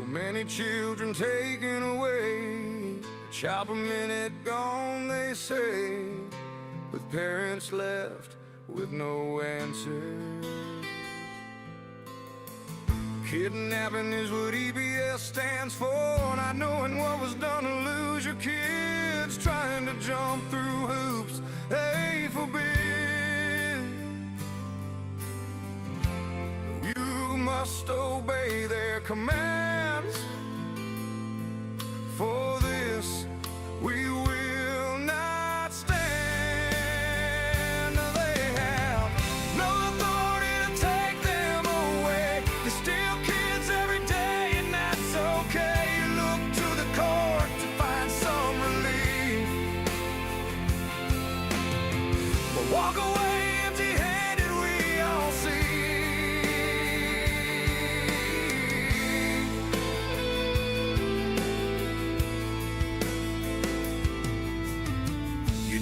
many children taken away, chop a minute gone, they say, with parents left with no answer. Kidnapping is what EBS stands for, not knowing what was done to lose your kids, trying to jump through hoops they forbid. You must obey their commands. For this we will not stand. They have no authority to take them away. They steal kids every day, and that's okay. You look to the court to find some relief, but walk away empty-handed, we all see.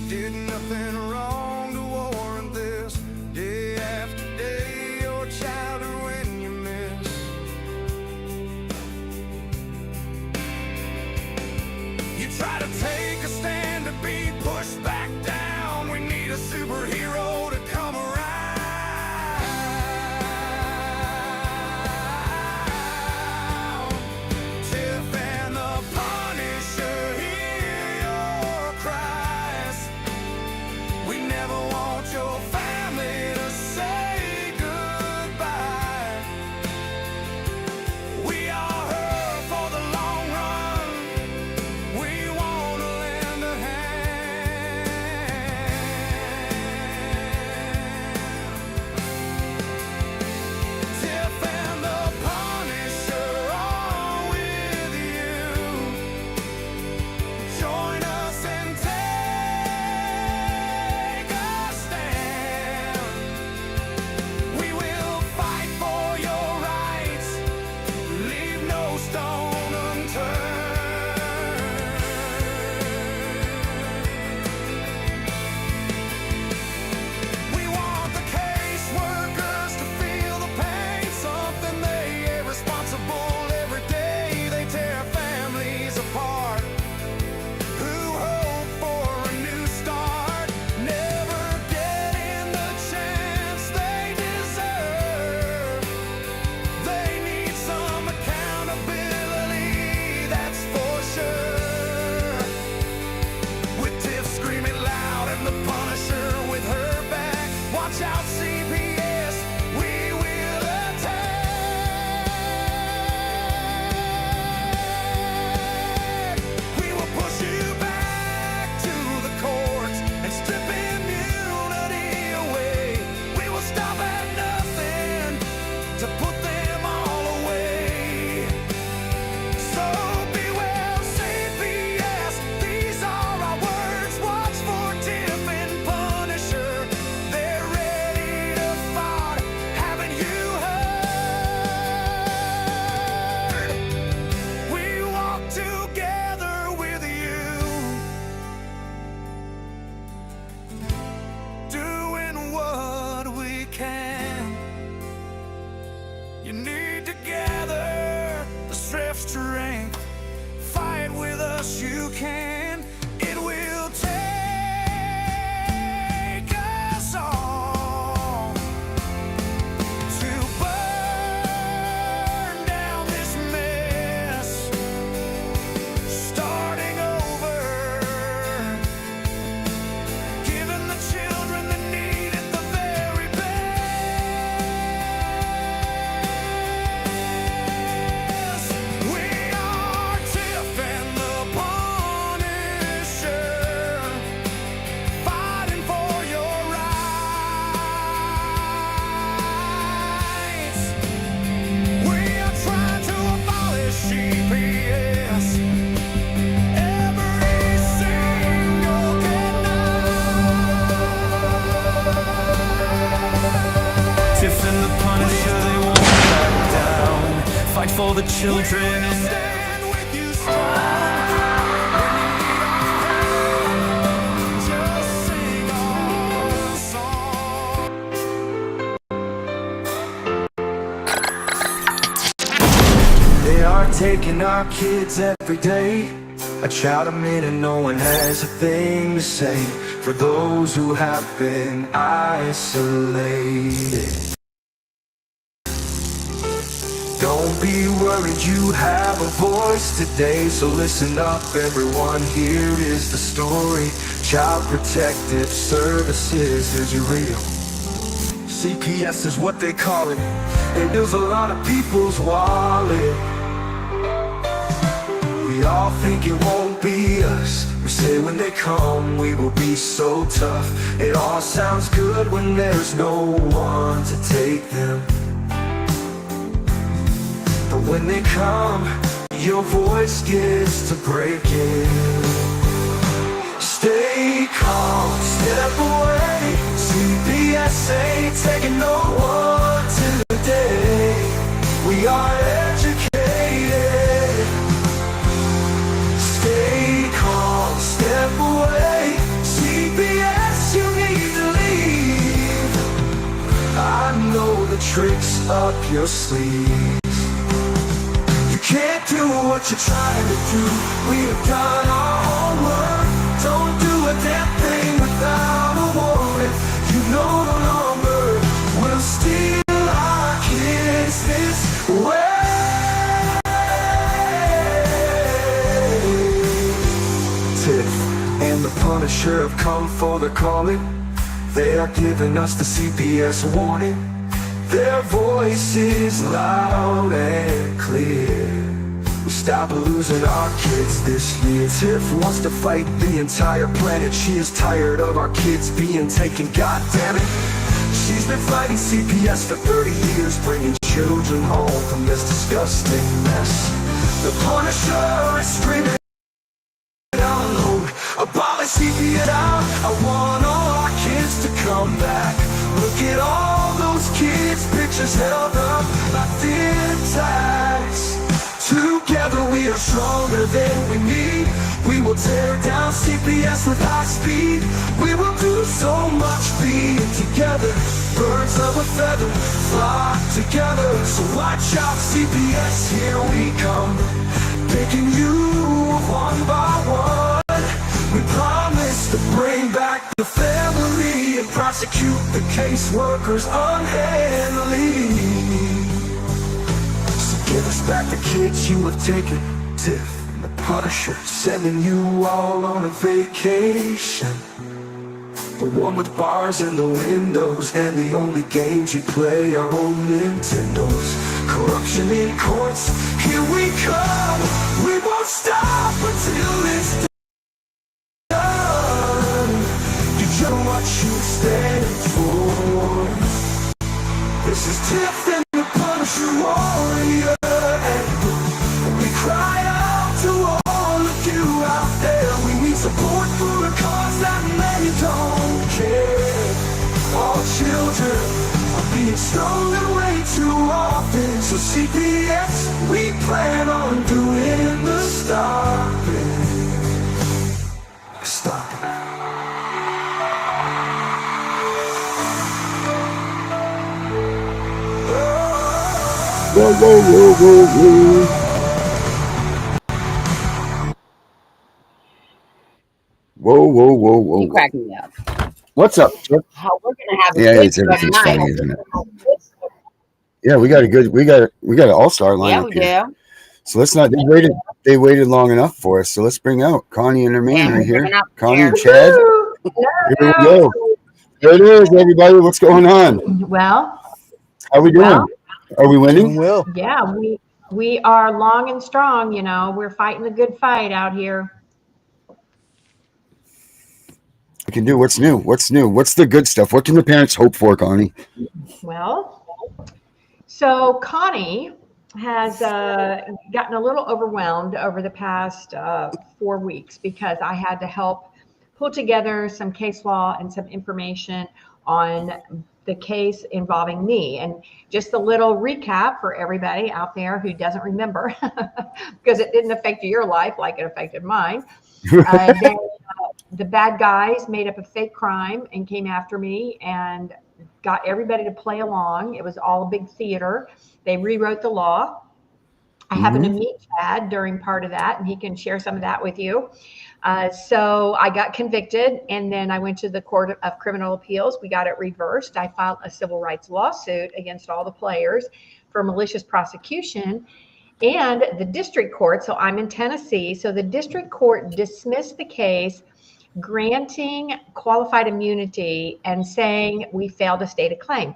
Did nothing wrong to warrant this. Day after day, your child are when you miss. You try to take a stand to be pushed back down. We need a superhero to come around. Tiff and the Punisher, hear your cries. We never want your family to say goodbye. We are her for the long run. We want to lend a hand. Tiff and the Punisher are with you. Join us and take a stand. We will fight for your rights, leave no stone unturned. We want the caseworkers to feel the pain, something they irresponsible every day. They tear families apart who hope for a new start, never getting the chance they deserve. They need some accountability, that's for sure. With Tiff screaming loud and the Punisher with her back, watch out CPS, we will attack. We will push you back to the courts and strip immunity away. We will stop at nothing to put them all away. So beware CPS, these are our words. Watch for Tiff and Punisher, they're ready to fight. Haven't you heard? We walk together with you, doing what we can. You need to gather the strength, fight with us you can. It will take us all to burn down this mess, starting over, giving the children that need it the very best. We are Tiff and the Punisher, fighting for your rights. We are trying to abolish CPS every single good night. Tiff and the Punisher, they won't back down. Fight for the children and Stand with you strong. We need our hand. Just sing our song. they are taking our kids every day. A child a minute, no one has a thing to say for those who have been isolated. Don't be worried, you have a voice today. So listen up everyone, here is the story. Child Protective Services is real. CPS is what they call it. It fills a lot of people's wallet. We all think it won't be us. We say when they come we will be so tough. It all sounds good when there's no one to take them. But when they come, your voice gets to breaking. Stay calm, step away. CPS ain't taking no one today. We are educated. Stay calm, step away. CPS, you need to leave. I know the tricks up your sleeve. You can't do what you're trying to do. We have done our homework. Don't do a damn thing without a warrant. You know the number. We'll steal our kids this way. Tiff and the Punisher have come for the calling. They are giving us the CPS warning. Their voice is loud and clear. We stop losing our kids this year. Tiff wants to fight the entire planet. She is tired of our kids being taken, god damn it. She's been fighting CPS for 30 years, bringing children home from this disgusting mess. The Punisher is screaming download, abolish CPS out. I want all our kids to come back. Look at all those kids, pictures held up like thin tags. Together we are stronger than we need. We will tear down CPS with high speed. We will do so much being together. Birds of a feather flock together. So watch out CPS, here we come. Picking you one by one. We promise to bring back the family and prosecute the caseworkers unhandily. Give us back the kids you have taken. Tiff and the Punisher sending you all on a vacation. The one with bars in the windows and the only games you play are old Nintendos. Corruption in courts, here we come. We won't stop until it's done. You know what you stand for. This is Tiff and the Punisher warrior. We cry out to all of you out there. We need support for a cause that many don't care. All children are being stolen way too often. So CPS, we plan on doing the stopping. Stopping. Whoa, whoa, whoa, whoa, whoa. Whoa, whoa, whoa, whoa. You crack me up. What's up, Chip? How we're gonna have a Yeah, good it's everything's night. funny, isn't it? Yeah, we got an all-star Yeah, lineup we here. do. So let's not. They waited long enough for us. So let's bring out Connie and her man And right we're here. bringing out Connie and Sharon. Chad. Here we go. There it is, everybody. What's going on? Well, How we doing? Are we winning? Will. yeah, we are long and strong, you know. We're fighting the good fight out here. We can do what's new. What's new? What's the good stuff? What can the parents hope for, Connie? Well, so Connie has gotten a little overwhelmed over the past 4 weeks because I had to help pull together some case law and some information on the case involving me. And just a little recap for everybody out there who doesn't remember, because it didn't affect your life like it affected mine. The bad guys made up a fake crime and came after me and got everybody to play along. It was all a big theater. They rewrote the law. I happened to meet Chad during part of that, and he can share some of that with you. So I got convicted, and then I went to the Court of Criminal Appeals. We got it reversed. I filed a civil rights lawsuit against all the players for malicious prosecution. And the district court, so I'm in Tennessee, so the district court dismissed the case, granting qualified immunity and saying we failed to state a claim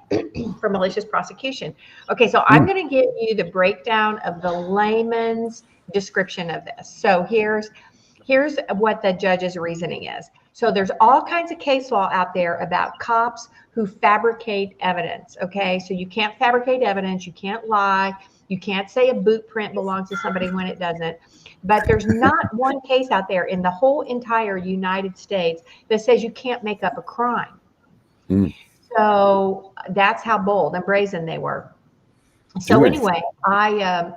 for malicious prosecution. Okay, so I'm going to give you the breakdown of the layman's description of this. So here's what the judge's reasoning is. So there's all kinds of case law out there about cops who fabricate evidence. Okay, so you can't fabricate evidence, you can't lie, you can't say a boot print belongs to somebody when it doesn't. But there's not one case out there in the whole entire United States that says you can't make up a crime. So that's how bold and brazen they were. So anyway, I've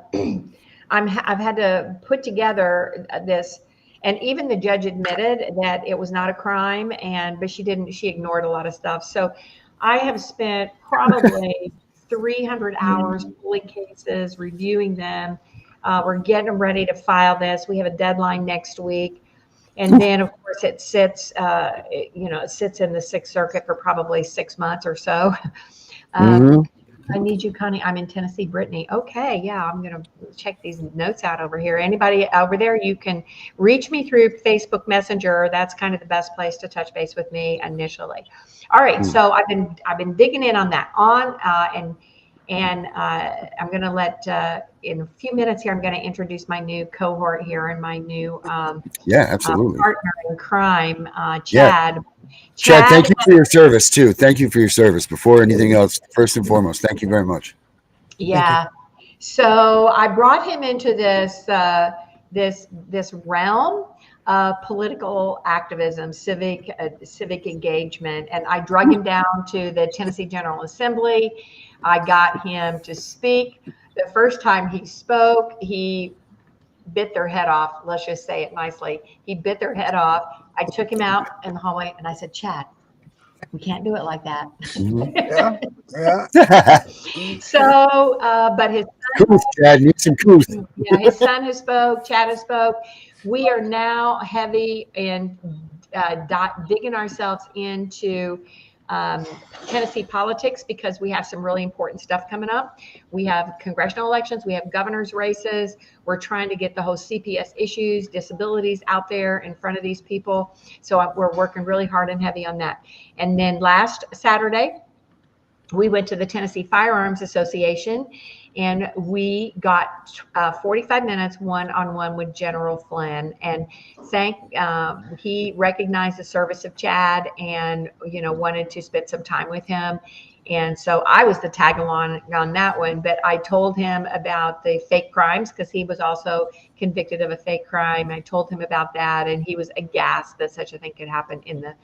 had to put together this, and even the judge admitted that it was not a crime, but she ignored a lot of stuff. So I have spent probably 300 hours pulling cases, reviewing them. We're getting ready to file this. We have a deadline next week. And then, of course, it sits in the Sixth Circuit for probably 6 months or so. I need you, Connie. I'm in Tennessee. Brittany. Okay, yeah, I'm going to check these notes out over here. Anybody over there, you can reach me through Facebook Messenger. That's kind of the best place to touch base with me initially. All right, so I've been digging in on that and I'm going to let in a few minutes here. I'm going to introduce my new cohort here and my new partner in crime, Chad. Chad, thank you for your service too. Thank you for your service. Before anything else, first and foremost, thank you very much. Yeah. So I brought him into this this realm of political activism, civic engagement, and I drug him down to the Tennessee General Assembly. I got him to speak. The first time he spoke, he bit their head off. Let's just say it nicely. He bit their head off. I took him out in the hallway and I said, Chad, we can't do it like that. So, but his son, Chad, need some truth. Yeah, his son has spoke. Chad has spoke. We are now heavy in digging ourselves into Tennessee politics because we have some really important stuff coming up. We have congressional elections, we have governor's races. We're trying to get the whole CPS issues, disabilities out there in front of these people. So we're working really hard and heavy on that. And then last Saturday, we went to the Tennessee Firearms Association and we got 45 minutes one-on-one with General Flynn, and he recognized the service of Chad and wanted to spend some time with him. And so I was the tag along on that one, but I told him about the fake crimes because he was also convicted of a fake crime. I told him about that, and he was aghast that such a thing could happen in the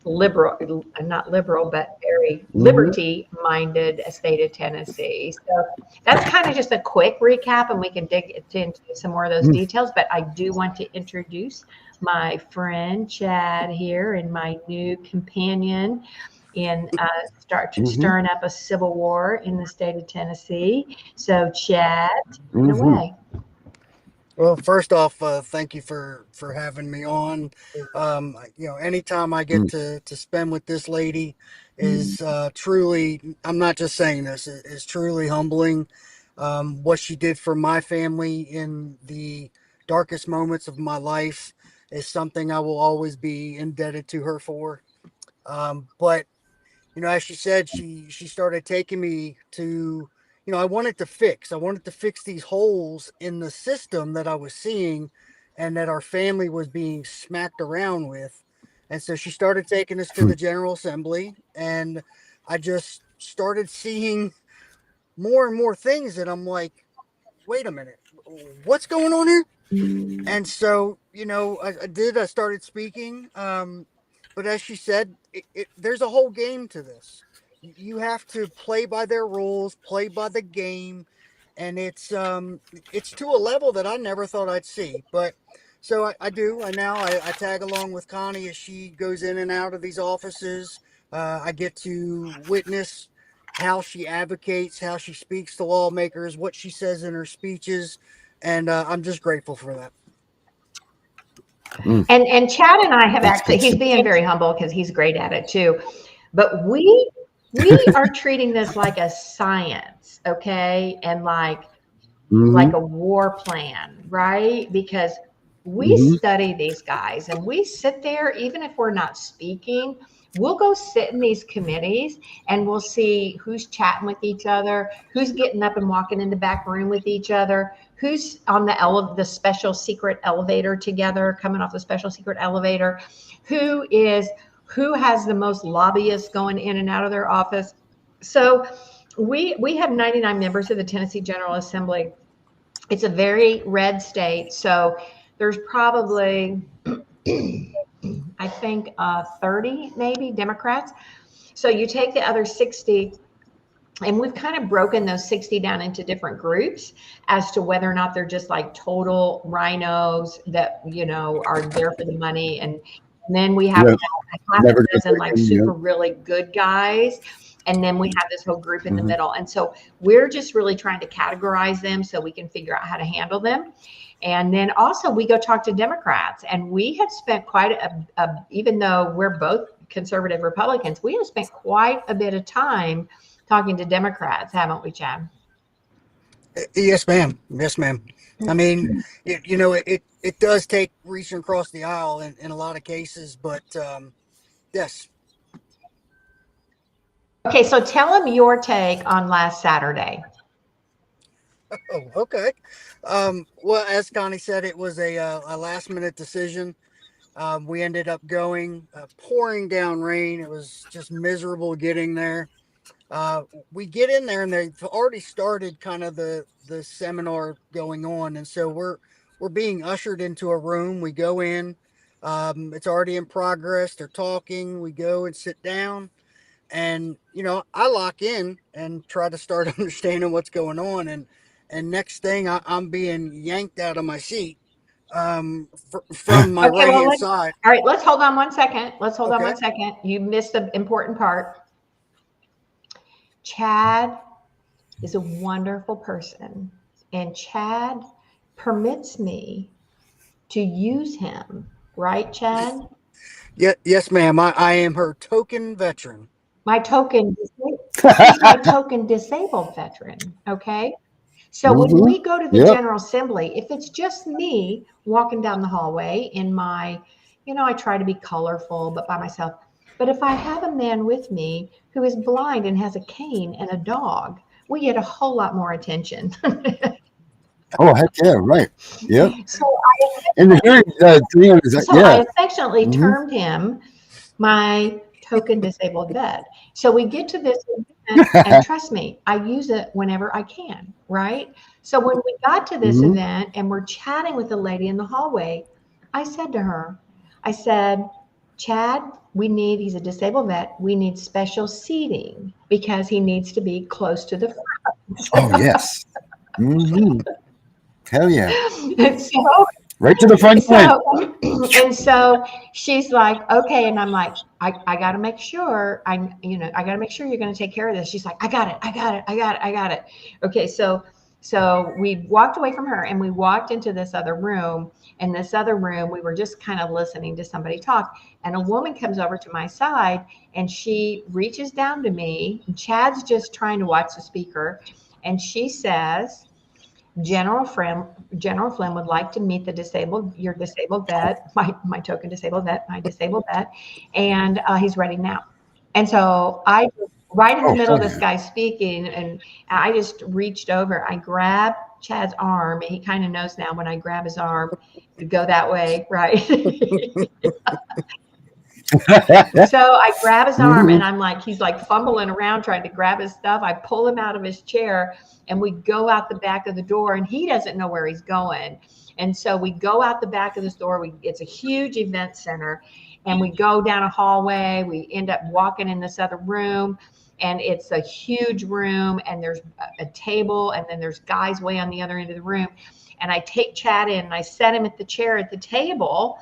not liberal, but very liberty-minded state of Tennessee. So that's kind of just a quick recap, and we can dig into some more of those details. But I do want to introduce my friend Chad here and my new companion in stirring up a civil war in the state of Tennessee. So Chad, take it away. Well, first off, thank you for having me on. Anytime I get to spend with this lady is truly, I'm not just saying this, is truly humbling. What she did for my family in the darkest moments of my life is something I will always be indebted to her for. But as she said, she started taking me to, I wanted to fix these holes in the system that I was seeing and that our family was being smacked around with. And so she started taking us to the General Assembly, and I just started seeing more and more things that I'm like, wait a minute, what's going on here? And so, I started speaking. But as she said, there's a whole game to this. You have to play by their rules, play by the game, and it's to a level that I never thought I'd see. But so I do. I tag along with Connie as she goes in and out of these offices. I get to witness how she advocates, how she speaks to lawmakers, what she says in her speeches. and I'm just grateful for that. And Chad and I have That's actually, good he's stuff. being very humble because he's great at it too. But we are treating this like a science, okay? And like Mhm. a war plan, right? Because we Mhm. study these guys and we sit there, even if we're not speaking, we'll go sit in these committees and we'll see who's chatting with each other, who's getting up and walking in the back room with each other, who's on the special secret elevator together, coming off the special secret elevator, who has the most lobbyists going in and out of their office. So we have 99 members of the Tennessee General Assembly. It's a very red state, so there's probably I think 30 maybe Democrats. So you take the other 60, and we've kind of broken those 60 down into different groups as to whether or not they're just like total rhinos that are there for the money, and then we have Yeah. a half Never a gonna dozen break like in. super Yeah. really good guys, and then we have this whole group in the Mhm. middle. And so we're just really trying to categorize them so we can figure out how to handle them. And then also we go talk to Democrats, and we have spent quite even though we're both conservative Republicans, we have spent quite a bit of time talking to Democrats, haven't we, Chad? Yes, ma'am. Yes, ma'am. I mean, it does take reaching across the aisle in a lot of cases, but yes. Okay, so tell them your take on last Saturday. Oh, okay. Well, as Connie said, it was a last minute decision. We ended up going pouring down rain. It was just miserable getting there. We get in there and they've already started kind of the seminar going on, and so we're being ushered into a room. We go in. It's already in progress. They're talking. We go and sit down, and I lock in and try to start understanding what's going on, and next thing I'm being yanked out of my seat from my Okay, right well, hand side. all right, let's hold on 1 second. Let's hold on Okay. 1 second. You missed the important part. Chad is a wonderful person, and Chad permits me to use him, right, Chad? Yeah, yes, ma'am. I am her token veteran. My token, he's my token disabled veteran, okay? So when Mhm. we go to the Yep. General Assembly, if it's just me walking down the hallway in my, I try to be colorful, but by myself. But if I have a man with me who is blind and has a cane and a dog, we get a whole lot more attention. Oh, heck yeah. Right. Yep. So I, And the hearing thing is that, so I yeah. affectionately Mhm. termed him my token disabled vet. So we get to this event, and trust me, I use it whenever I can, right? So when we got to this Mhm. event and we're chatting with the lady in the hallway, I said to her, I said, Chad, he's a disabled vet. We need special seating because he needs to be close to the Oh, yes. Mhm. Hell yeah. front. So Right to the front line. and so she's like, okay. And I'm like, I got to make sure I got to make sure you're going to take care of this. She's like, I got it. I got it. I got it. I got it. Okay. So we walked away from her and we walked into this other room. In this other room, we were just kind of listening to somebody talk. And a woman comes over to my side and she reaches down to me. Chad's just trying to watch the speaker. And she says, General Flynn would like to meet your disabled vet, my token disabled vet, my disabled vet, and he's ready now. And so right in the Oh, middle of hell this yeah. guy speaking, and I just reached over, I grabbed Chad's arm, and he kind of knows now when I grab his arm to go that way, right? So I grab his arm and Mhm. I'm like, he's like fumbling around trying to grab his stuff. I pull him out of his chair and we go out the back of the door and he doesn't know where he's going. And so we go out the back of this door. It's a huge event center and we go down a hallway. We end up walking in this other room and it's a huge room and there's a table and then there's guys way on the other end of the room. And I take Chad in and I set him at the chair at the table.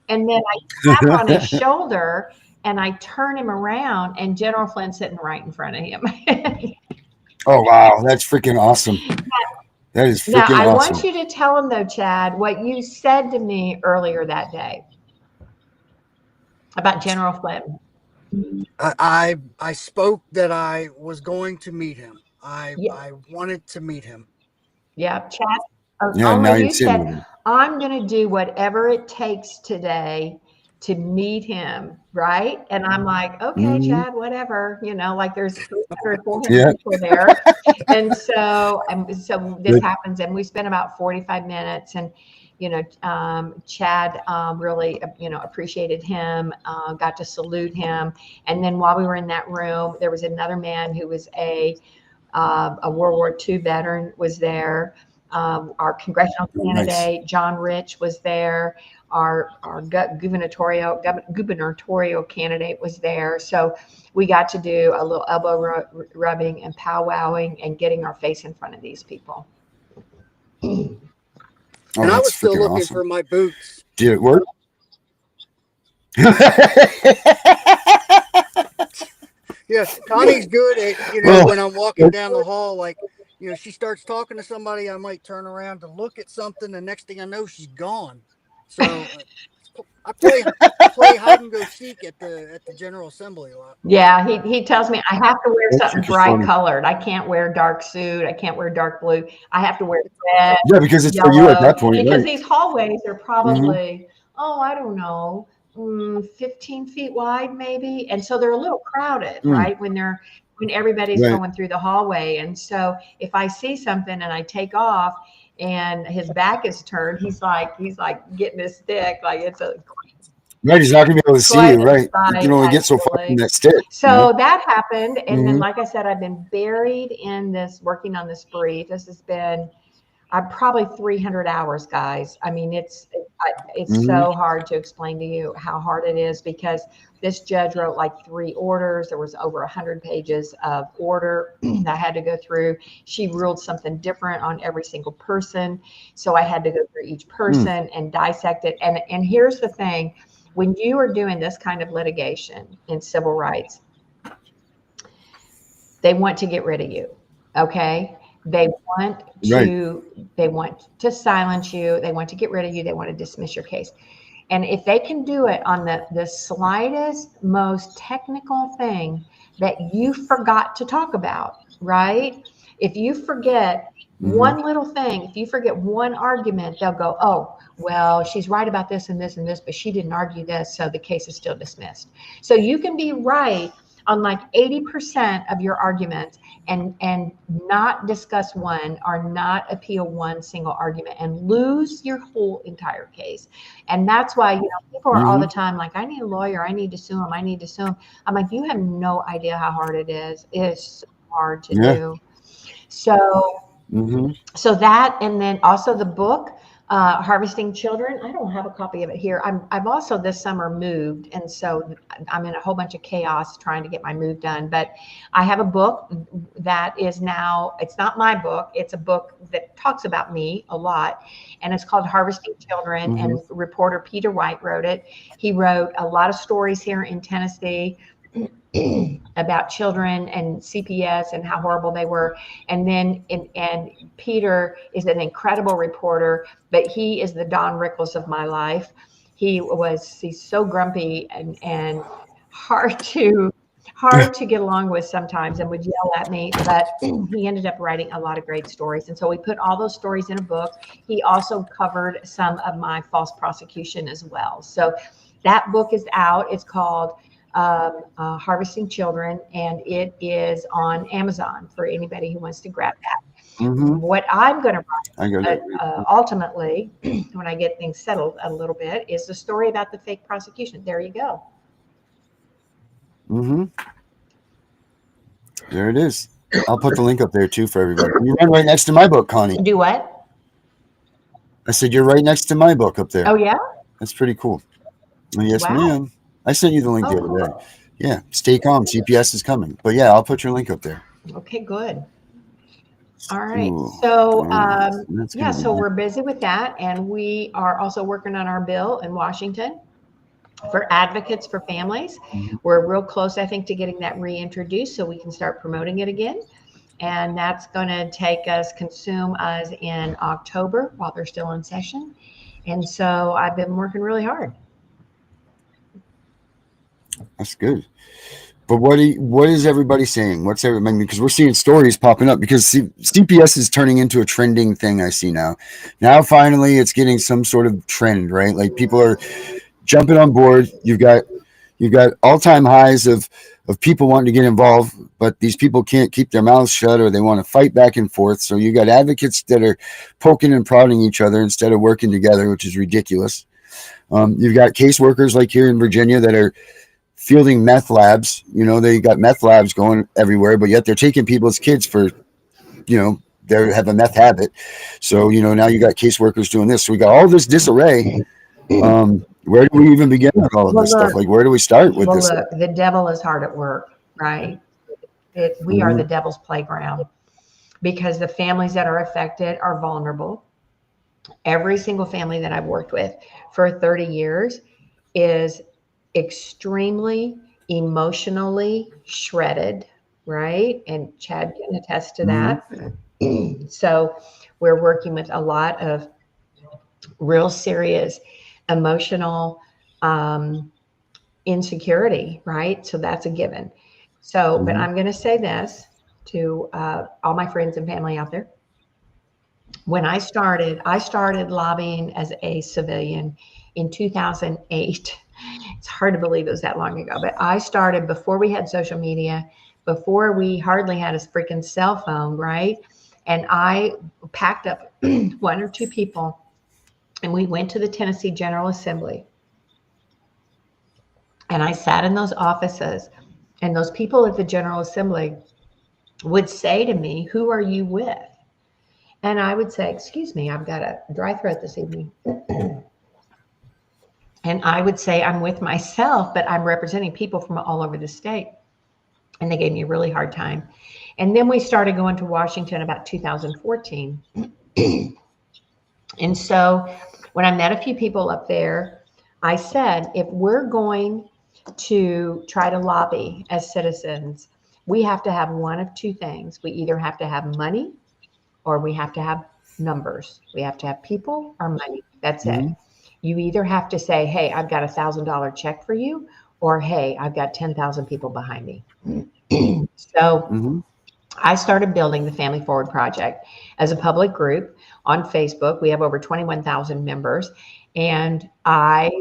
And then I tap on his shoulder and I turn him around and General Flynn's sitting right in front of him. Oh, wow. That's freaking awesome. That is Now, freaking I awesome. want you to tell him, though, Chad, what you said to me earlier that day about General Flynn. I spoke that I was going to meet him. Yeah, I wanted to meet him. yeah, Chad. Yeah, now Only you're you sitting with said, him. I'm going to do whatever it takes today to meet him, right? And I'm like, okay, Hmm. Chad, whatever, like there's 300, 400 Yeah. people there. And so this Good. happens, and we spent about 45 minutes, and, Chad really, appreciated him, got to salute him. And then while we were in that room, there was another man who was a World War II veteran was there. Our congressional Oh, nice. candidate, John Rich, was there. Our gubernatorial candidate was there. So we got to do a little elbow rubbing and powwowing and getting our face in front of these people. Oh, And I that's was still freaking looking for awesome. my boots. Did it work? Yeah, Connie's good at, Well, when I'm walking down the hall, like, she starts talking to somebody, I might turn around to look at something, the next thing I know, she's gone. So I play hide and go seek at the General Assembly a lot. Yeah, he tells me I have to wear that's something freaking bright funny. colored. I can't wear dark suit. I can't wear dark blue. I have to wear red, Yeah, because it's for you at yellow, that point, because right? these hallways are Hmm. probably, I don't know, 15 feet wide maybe. And so they're a little crowded, Mm, right? When everybody's right. going through the hallway. And so if I see something and I take off and his back is turned, he's like getting his stick, like it's a Right. He's not gonna be able to see quite you, a right? You can sight, only get so far from actually. that stick. So that happened. And then, Hmm. like I said, I've been buried in this, working on this brief. This has been, I'm probably 300 hours, guys. I mean, it's Hmm. so hard to explain to you how hard it is, because this judge wrote like 3 orders. There was over 100 pages of order that I had to go through. She ruled something different on every single person. So I had to go through each Mm, person and dissect it. And here's the thing. When you are doing this kind of litigation in civil rights, they want to get rid of you. Okay. They want right. they want to silence you. They want to get rid of you. They want to dismiss your case. And if they can do it on the slightest, most technical thing that you forgot to talk about, right? If you forget Hmm. one little thing, if you forget one argument, they'll go, oh, well, she's right about this and this and this, but she didn't argue this, so the case is still dismissed. So you can be right on like 80% of your arguments and not discuss one or not appeal one single argument and lose your whole entire case. And that's why, people are all Hmm. the time like, I need a lawyer, I need to sue him, I need to sue him. I'm like, you have no idea how hard it is. It's so hard to Yeah. do. So Hmm. so that, and then also the book, Harvesting Children. I don't have a copy of it here. I've also this summer moved, and so I'm in a whole bunch of chaos trying to get my move done. But I have a book that is now, it's not my book, it's a book that talks about me a lot, and it's called Harvesting Children, Hmm. and reporter Peter White wrote it. He wrote a lot of stories here in Tennessee about children and CPS and how horrible they were. And then, and Peter is an incredible reporter, but he is the Don Rickles of my life. He's so grumpy and hard to hard to get along with sometimes, and would yell at me, but he ended up writing a lot of great stories. And so we put all those stories in a book. He also covered some of my false prosecution as well. So that book is out. It's called Harvesting Children, and it is on Amazon for anybody who wants to grab that. Hmm. What I'm going to I got write, it. ultimately, when I get things settled a little bit, is the story about the fake prosecution. There you go. Hmm. There it is. I'll put the link up there too for everybody. You run right next to my book, Connie. Do what? I said you're right next to my book up there. Oh, yeah? That's pretty cool. Yes, Wow. ma'am. I sent you the link the Oh, other day. cool. Yeah, stay calm. CPS is coming. But yeah, I'll put your link up there. Okay, good. All right. Cool. So, That's yeah, gonna be so nice. we're busy with that. And we are also working on our bill in Washington for advocates for families. Mhm. We're real close, I think, to getting that reintroduced so we can start promoting it again. And that's going to consume us in October while they're still in session. And so I've been working really hard. That's good. But what is everybody saying? What's everybody? Because we're seeing stories popping up because CPS is turning into a trending thing. I see now. Now finally, it's getting some sort of trend, right? Like people are jumping on board. You've got all-time highs of people wanting to get involved, but these people can't keep their mouths shut or they want to fight back and forth. So you got advocates that are poking and prodding each other instead of working together, which is ridiculous. You've got caseworkers like here in Virginia that are fielding meth labs. They got meth labs going everywhere, but yet they're taking people's kids for, they have a meth habit. So, now you got caseworkers doing this. So we got all this disarray. Where do we even begin with all of this stuff? Like, where do we start with this? Look, the devil is hard at work, right? We are the devil's playground because the families that are affected are vulnerable. Every single family that I've worked with for 30 years is extremely emotionally shredded, right? And Chad can attest to that. So we're working with a lot of real serious emotional insecurity, right? So that's a given. So, but I'm going to say this to all my friends and family out there. When I started lobbying as a civilian in 2008. It's hard to believe it was that long ago, but I started before we had social media, before we hardly had a freaking cell phone, right? And I packed up one or two people and we went to the Tennessee General Assembly. And I sat in those offices and those people at the General Assembly would say to me, "Who are you with?" And I would say, "Excuse me, I've got a dry throat this evening." And I would say, "I'm with myself, but I'm representing people from all over the state." And they gave me a really hard time. And then we started going to Washington about 2014. And so when I met a few people up there, I said, if we're going to try to lobby as citizens, we have to have one of two things. We either have to have money or we have to have numbers. We have to have people or money. That's it. You either have to say, "Hey, I've got $1,000 check for you," or, "Hey, I've got 10,000 people behind me." So I started building the Family Forward Project as a public group on Facebook. We have over 21,000 members, and I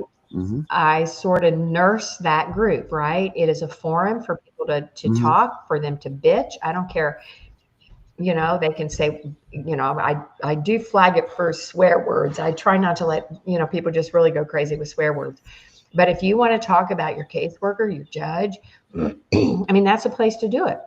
sort of nurse that group, right? It is a forum for people to talk, for them to bitch. I don't care. They can say, I do flag it for swear words. I try not to let, people just really go crazy with swear words. But if you want to talk about your caseworker, your judge, I mean, that's a place to do it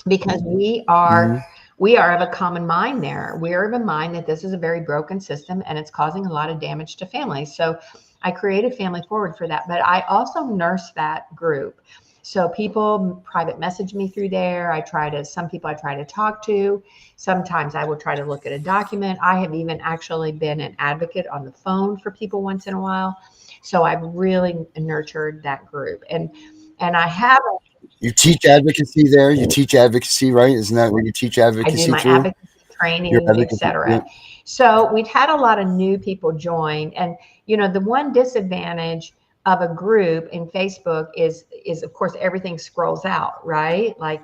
because we are of a common mind there. We are of a mind that this is a very broken system and it's causing a lot of damage to families. So I created Family Forward for that, but I also nurse that group. So people private message me through there. Some people I try to talk to. Sometimes I will try to look at a document. I have even actually been an advocate on the phone for people once in a while. So I've really nurtured that group. And I have. You teach advocacy there? You teach advocacy, right? Isn't that where you teach advocacy? I do my advocacy training, etc. Yeah. So we've had a lot of new people join. And, the one disadvantage of a group in Facebook is of course everything scrolls out, right? Like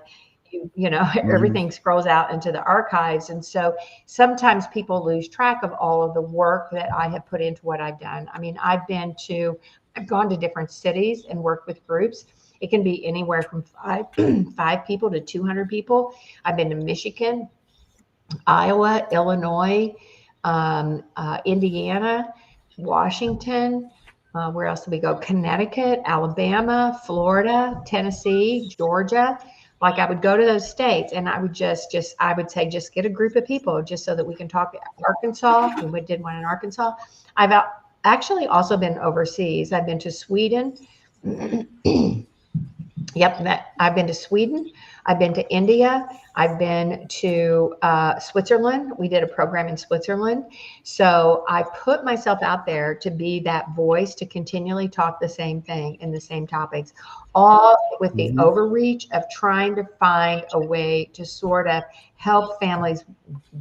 everything scrolls out into the archives. And so sometimes people lose track of all of the work that I have put into what I've done. I mean, I've gone to different cities and worked with groups. It can be anywhere from five people to 200 people. I've been to Michigan, Iowa, Illinois, Indiana, Washington, where else did we go? Connecticut, Alabama, Florida, Tennessee, Georgia. Like I would go to those states and I would I would say, just get a group of people just so that we can talk. Arkansas, we did one in Arkansas. I've actually also been overseas. I've been to Sweden. Yep, I've been to Sweden. I've been to India. I've been to Switzerland. We did a program in Switzerland. So I put myself out there to be that voice to continually talk the same thing and the same topics, all with the Mhm. overreach of trying to find a way to sort of help families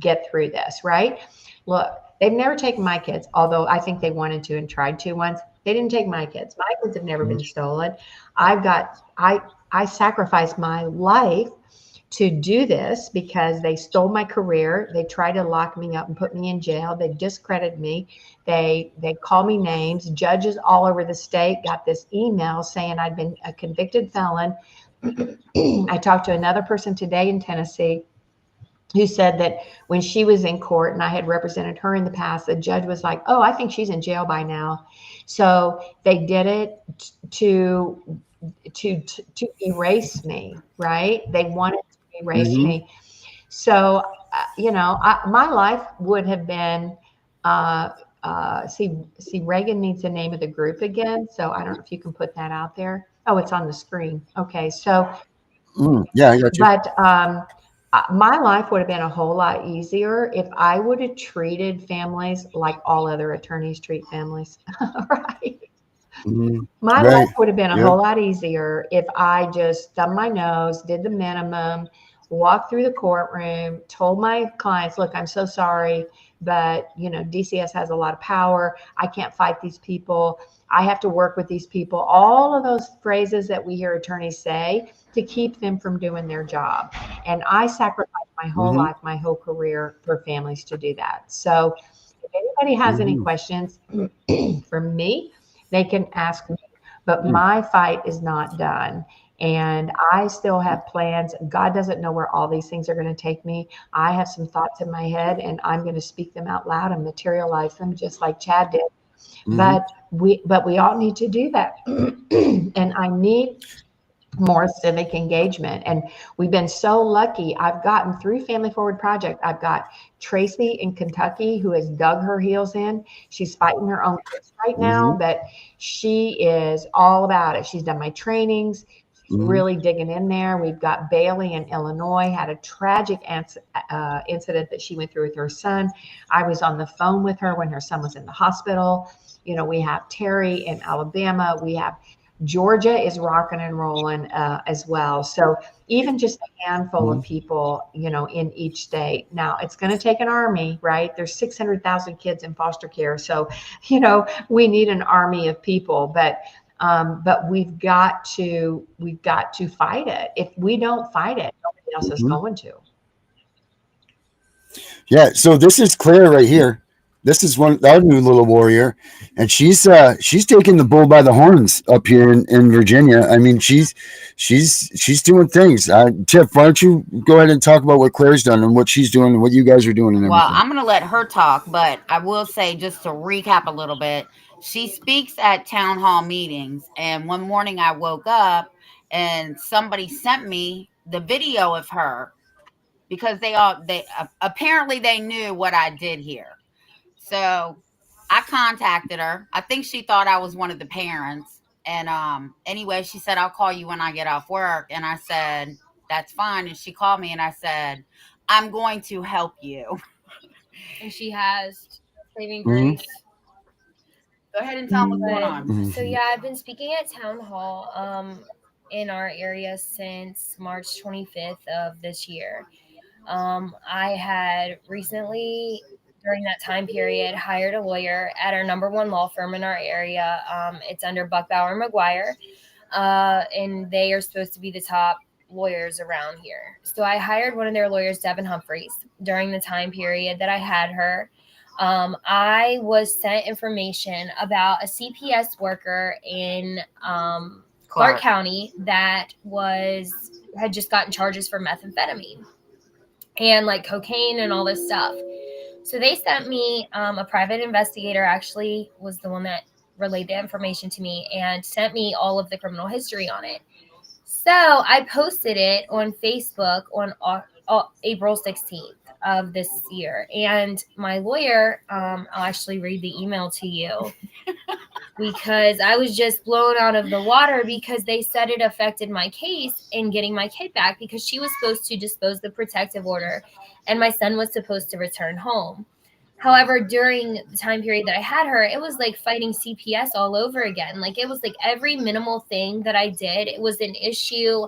get through this, right? Look, they've never taken my kids, although I think they wanted to and tried to once. They didn't take my kids. My kids have never been stolen. I've got I sacrificed my life to do this because they stole my career. They tried to lock me up and put me in jail. They discredited me. They call me names. Judges all over the state got this email saying I'd been a convicted felon. I talked to another person today in Tennessee who said that when she was in court and I had represented her in the past, the judge was like, "Oh, I think she's in jail by now." So they did it to to erase me, right? They wanted to erase Mhm. me. So my life would have been. Uh, see, Reagan needs the name of the group again. So I don't know if you can put that out there. Oh, it's on the screen. Okay, so Yeah, I got you. but my life would have been a whole lot easier if I would have treated families like all other attorneys treat families. Right? Mhm. My Right. life would have been a Yep. whole lot easier if I just thumbed my nose, did the minimum, walked through the courtroom, told my clients, look, I'm so sorry, but DCS has a lot of power. I can't fight these people. I have to work with these people. All of those phrases that we hear attorneys say to keep them from doing their job. And I sacrificed my whole Mhm. life, my whole career for families to do that. So if anybody has any Mhm. questions for me, they can ask me, but Mm. my fight is not done. And I still have plans. God doesn't know where all these things are going to take me. I have some thoughts in my head and I'm going to speak them out loud and materialize them just like Chad did. Mhm. But we all need to do that. And I need more civic engagement. And we've been so lucky. I've gotten through Family Forward Project. I've got Tracy in Kentucky who has dug her heels in. She's fighting her own case right now, Mhm. but she is all about it. She's done my trainings. She's Mhm. really digging in there. We've got Bailey in Illinois, had a tragic incident that she went through with her son. I was on the phone with her when her son was in the hospital. We have Terry in Alabama. We have Georgia is rocking and rolling as well. So even just a handful of Mhm. people, in each state. Now it's going to take an army, right? There's 600,000 kids in foster care, so we need an army of people. But we've got to fight it. If we don't fight it, nobody else is Mhm. going to. Yeah, so this is Claire right here. This is our new little warrior, and she's taking the bull by the horns up here in Virginia. I mean, she's doing things. Tiff, why don't you go ahead and talk about what Claire's done and what she's doing and what you guys are doing and Well, everything. I'm going to let her talk, but I will say, just to recap a little bit, she speaks at town hall meetings. And one morning I woke up and somebody sent me the video of her because they apparently they knew what I did here. So I contacted her. I think she thought I was one of the parents. And anyway, she said, I'll call you when I get off work. And I said, that's fine. And she called me and I said, I'm going to help you. And she has saving Mhm. grace. Go ahead and tell them what's going But on. so Mhm. yeah, I've been speaking at town hall in our area since March 25th of this year. I had recently, during that time period, hired a lawyer at our number one law firm in our area. It's under Buckbauer McGuire, and they are supposed to be the top lawyers around here. So I hired one of their lawyers, Devin Humphreys, during the time period that I had her. I was sent information about a CPS worker in Clark County that had just gotten charges for methamphetamine and like cocaine and all this stuff. So they sent me a private investigator, actually was the one that relayed the information to me and sent me all of the criminal history on it. So I posted it on Facebook on April 16th of this year. And my lawyer, I'll actually read the email to you. because I was just blown out of the water because they said it affected my case in getting my kid back because she was supposed to dispose the protective order and my son was supposed to return home. However, during the time period that I had her, it was like fighting CPS all over again. Like it was like every minimal thing that I did, it was an issue.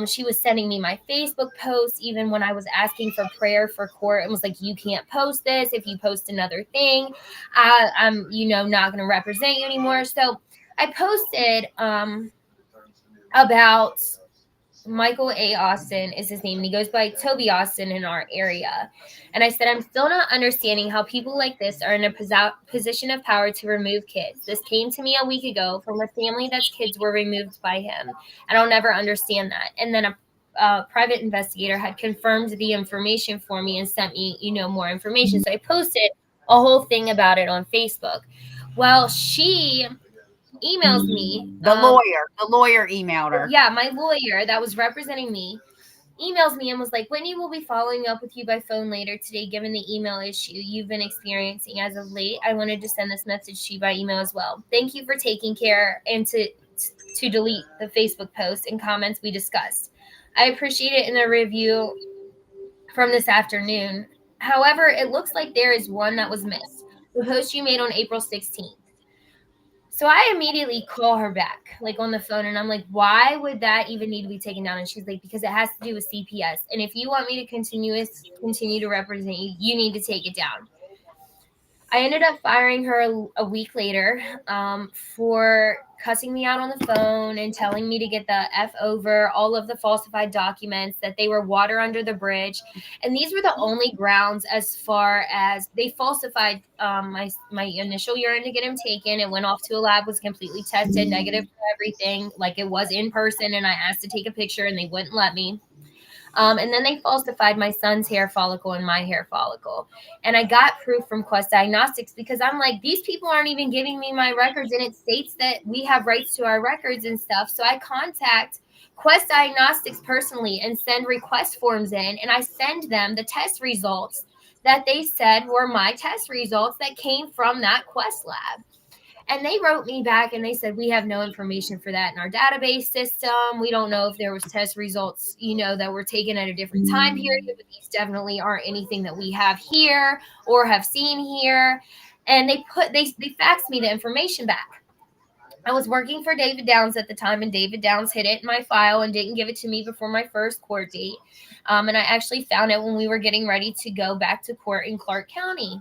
She was sending me my Facebook posts, even when I was asking for prayer for court, and was like, "You can't post this. If you post another thing, I'm, not going to represent you anymore." So I posted about Michael A. Austin is his name, and he goes by Toby Austin in our area. And I said, I'm still not understanding how people like this are in a position of power to remove kids. This came to me a week ago from a family that's kids were removed by him. And I'll never understand that. And then a private investigator had confirmed the information for me and sent me, more information. So I posted a whole thing about it on Facebook. Well, she emails me. The lawyer emailed her. Yeah, my lawyer that was representing me emails me and was like, Whitney will be following up with you by phone later today, given the email issue you've been experiencing as of late. I wanted to send this message to you by email as well. Thank you for taking care and to delete the Facebook post and comments we discussed. I appreciate it in the review from this afternoon. However, it looks like there is one that was missed. The post you made on April 16th. So I immediately call her back, like on the phone, and I'm like, why would that even need to be taken down? And she's like, because it has to do with CPS. And if you want me to continue to represent you, you need to take it down. I ended up firing her a week later for cussing me out on the phone and telling me to get the F over all of the falsified documents, that they were water under the bridge. And these were the only grounds as far as they falsified my initial urine to get him taken. It went off to a lab, was completely tested, negative for everything, like it was in person. And I asked to take a picture and they wouldn't let me. And then they falsified my son's hair follicle and my hair follicle. And I got proof from Quest Diagnostics because I'm like, these people aren't even giving me my records. And it states that we have rights to our records and stuff. So I contact Quest Diagnostics personally and send request forms in. And I send them the test results that they said were my test results that came from that Quest lab. And they wrote me back and they said, we have no information for that in our database system. We don't know if there was test results, that were taken at a different time period, but these definitely aren't anything that we have here or have seen here. And they faxed me the information back. I was working for David Downs at the time, and David Downs hid it in my file and didn't give it to me before my first court date. And I actually found it when we were getting ready to go back to court in Clark County,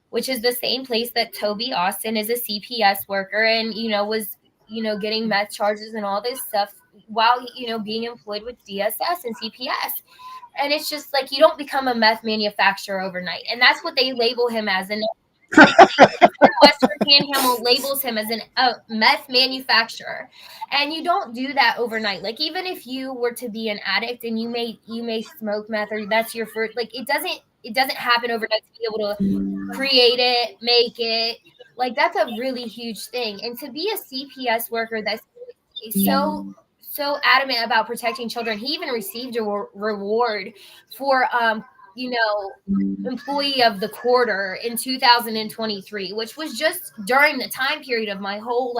which is the same place that Toby Austin is a CPS worker and, was, getting meth charges and all this stuff while, being employed with DSS and CPS. And it's just like, you don't become a meth manufacturer overnight. And that's what they label him as. And Western Panhandle labels him as a meth manufacturer. And you don't do that overnight. Like, even if you were to be an addict and you may smoke meth, or that's your first, like, it doesn't happen overnight to be able to create it, make it. Like, that's a really huge thing. And to be a CPS worker that's so adamant about protecting children, he even received a reward for employee of the quarter in 2023, which was just during the time period of my whole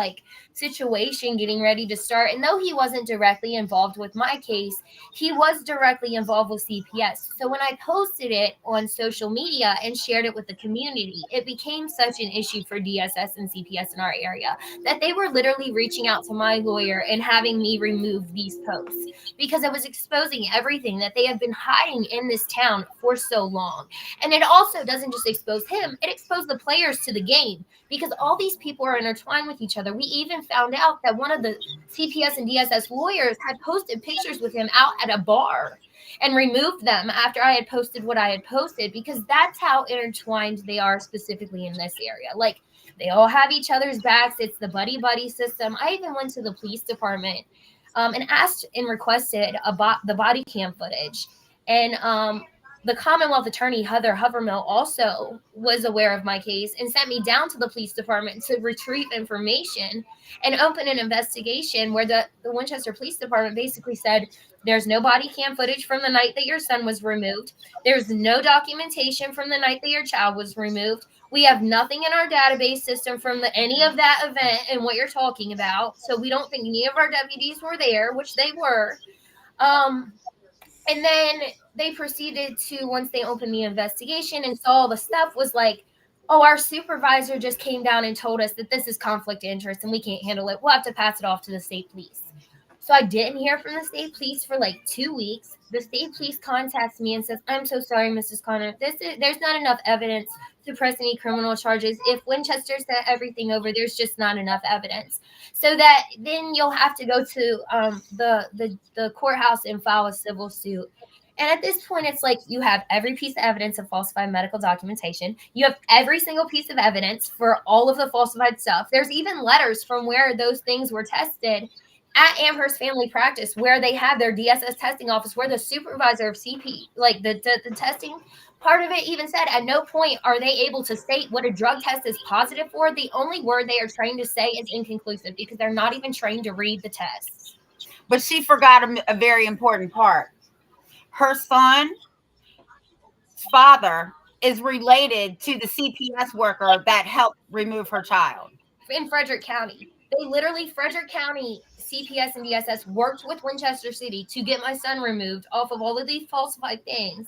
situation getting ready to start. And though he wasn't directly involved with my case, he was directly involved with CPS. So when I posted it on social media and shared it with the community, it became such an issue for DSS and CPS in our area that they were literally reaching out to my lawyer and having me remove these posts because it was exposing everything that they have been hiding in this town for so long. And it also doesn't just expose him, it exposed the players to the game because all these people are intertwined with each other. We even found out that one of the CPS and DSS lawyers had posted pictures with him out at a bar and removed them after I had posted what I had posted, because that's how intertwined they are specifically in this area. Like, they all have each other's backs. It's the buddy system. I even went to the police department and asked and requested the body cam footage. And the Commonwealth Attorney, Heather Hovermill, also was aware of my case and sent me down to the police department to retrieve information and open an investigation where the Winchester Police Department basically said, there's no body cam footage from the night that your son was removed. There's no documentation from the night that your child was removed. We have nothing in our database system from any of that event and what you're talking about. So we don't think any of our deputies were there, which they were. And then they proceeded to, once they opened the investigation and saw all the stuff, was like, oh, our supervisor just came down and told us that this is conflict of interest and we can't handle it. We'll have to pass it off to the state police. So I didn't hear from the state police for like 2 weeks. The state police contacts me and says, I'm so sorry, Mrs. Connor. There's not enough evidence to press any criminal charges. If Winchester sent everything over, there's just not enough evidence. So that then you'll have to go to the courthouse and file a civil suit. And at this point, it's like you have every piece of evidence of falsified medical documentation. You have every single piece of evidence for all of the falsified stuff. There's even letters from where those things were tested at Amherst Family Practice, where they have their DSS testing office, where the supervisor of CP, like the testing part of it, even said at no point are they able to state what a drug test is positive for. The only word they are trained to say is inconclusive, because they're not even trained to read the tests. But she forgot a very important part. Her son's father is related to the CPS worker that helped remove her child. In Frederick County. They literally, Frederick County CPS and DSS worked with Winchester City to get my son removed off of all of these falsified things.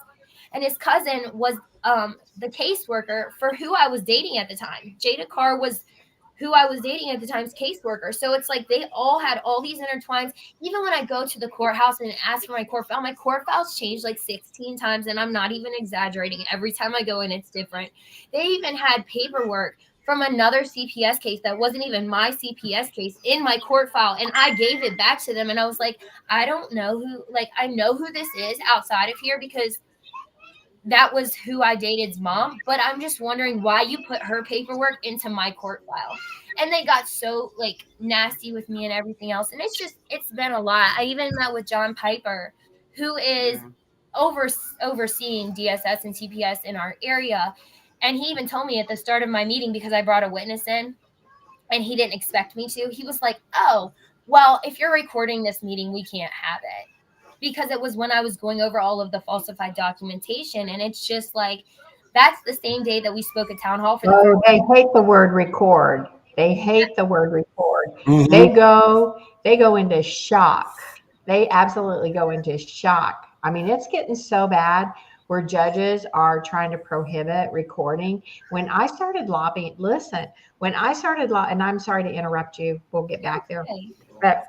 And his cousin was the caseworker for who I was dating at the time. Jada Carr was who I was dating at the time's caseworker. So it's like they all had all these intertwines. Even when I go to the courthouse and ask for my court file's changed like 16 times, and I'm not even exaggerating. Every time I go in, it's different. They even had paperwork from another CPS case that wasn't even my CPS case in my court file. And I gave it back to them. And I was like, I don't know who, like, I know who this is outside of here because that was who I dated's mom. But I'm just wondering why you put her paperwork into my court file. And they got so like nasty with me and everything else. And it's been a lot. I even met with John Piper, who is overseeing DSS and CPS in our area. And he even told me at the start of my meeting, because I brought a witness in and he didn't expect me to, he was like, oh, well, if you're recording this meeting, we can't have it. Because it was when I was going over all of the falsified documentation. And it's just like, that's the same day that we spoke at town hall for they hate the word record. They hate the word record. Mhm. They go into shock. They absolutely go into shock. I mean, it's getting so bad where judges are trying to prohibit recording. When I started lobbying, and I'm sorry to interrupt you, we'll get back there. Okay. But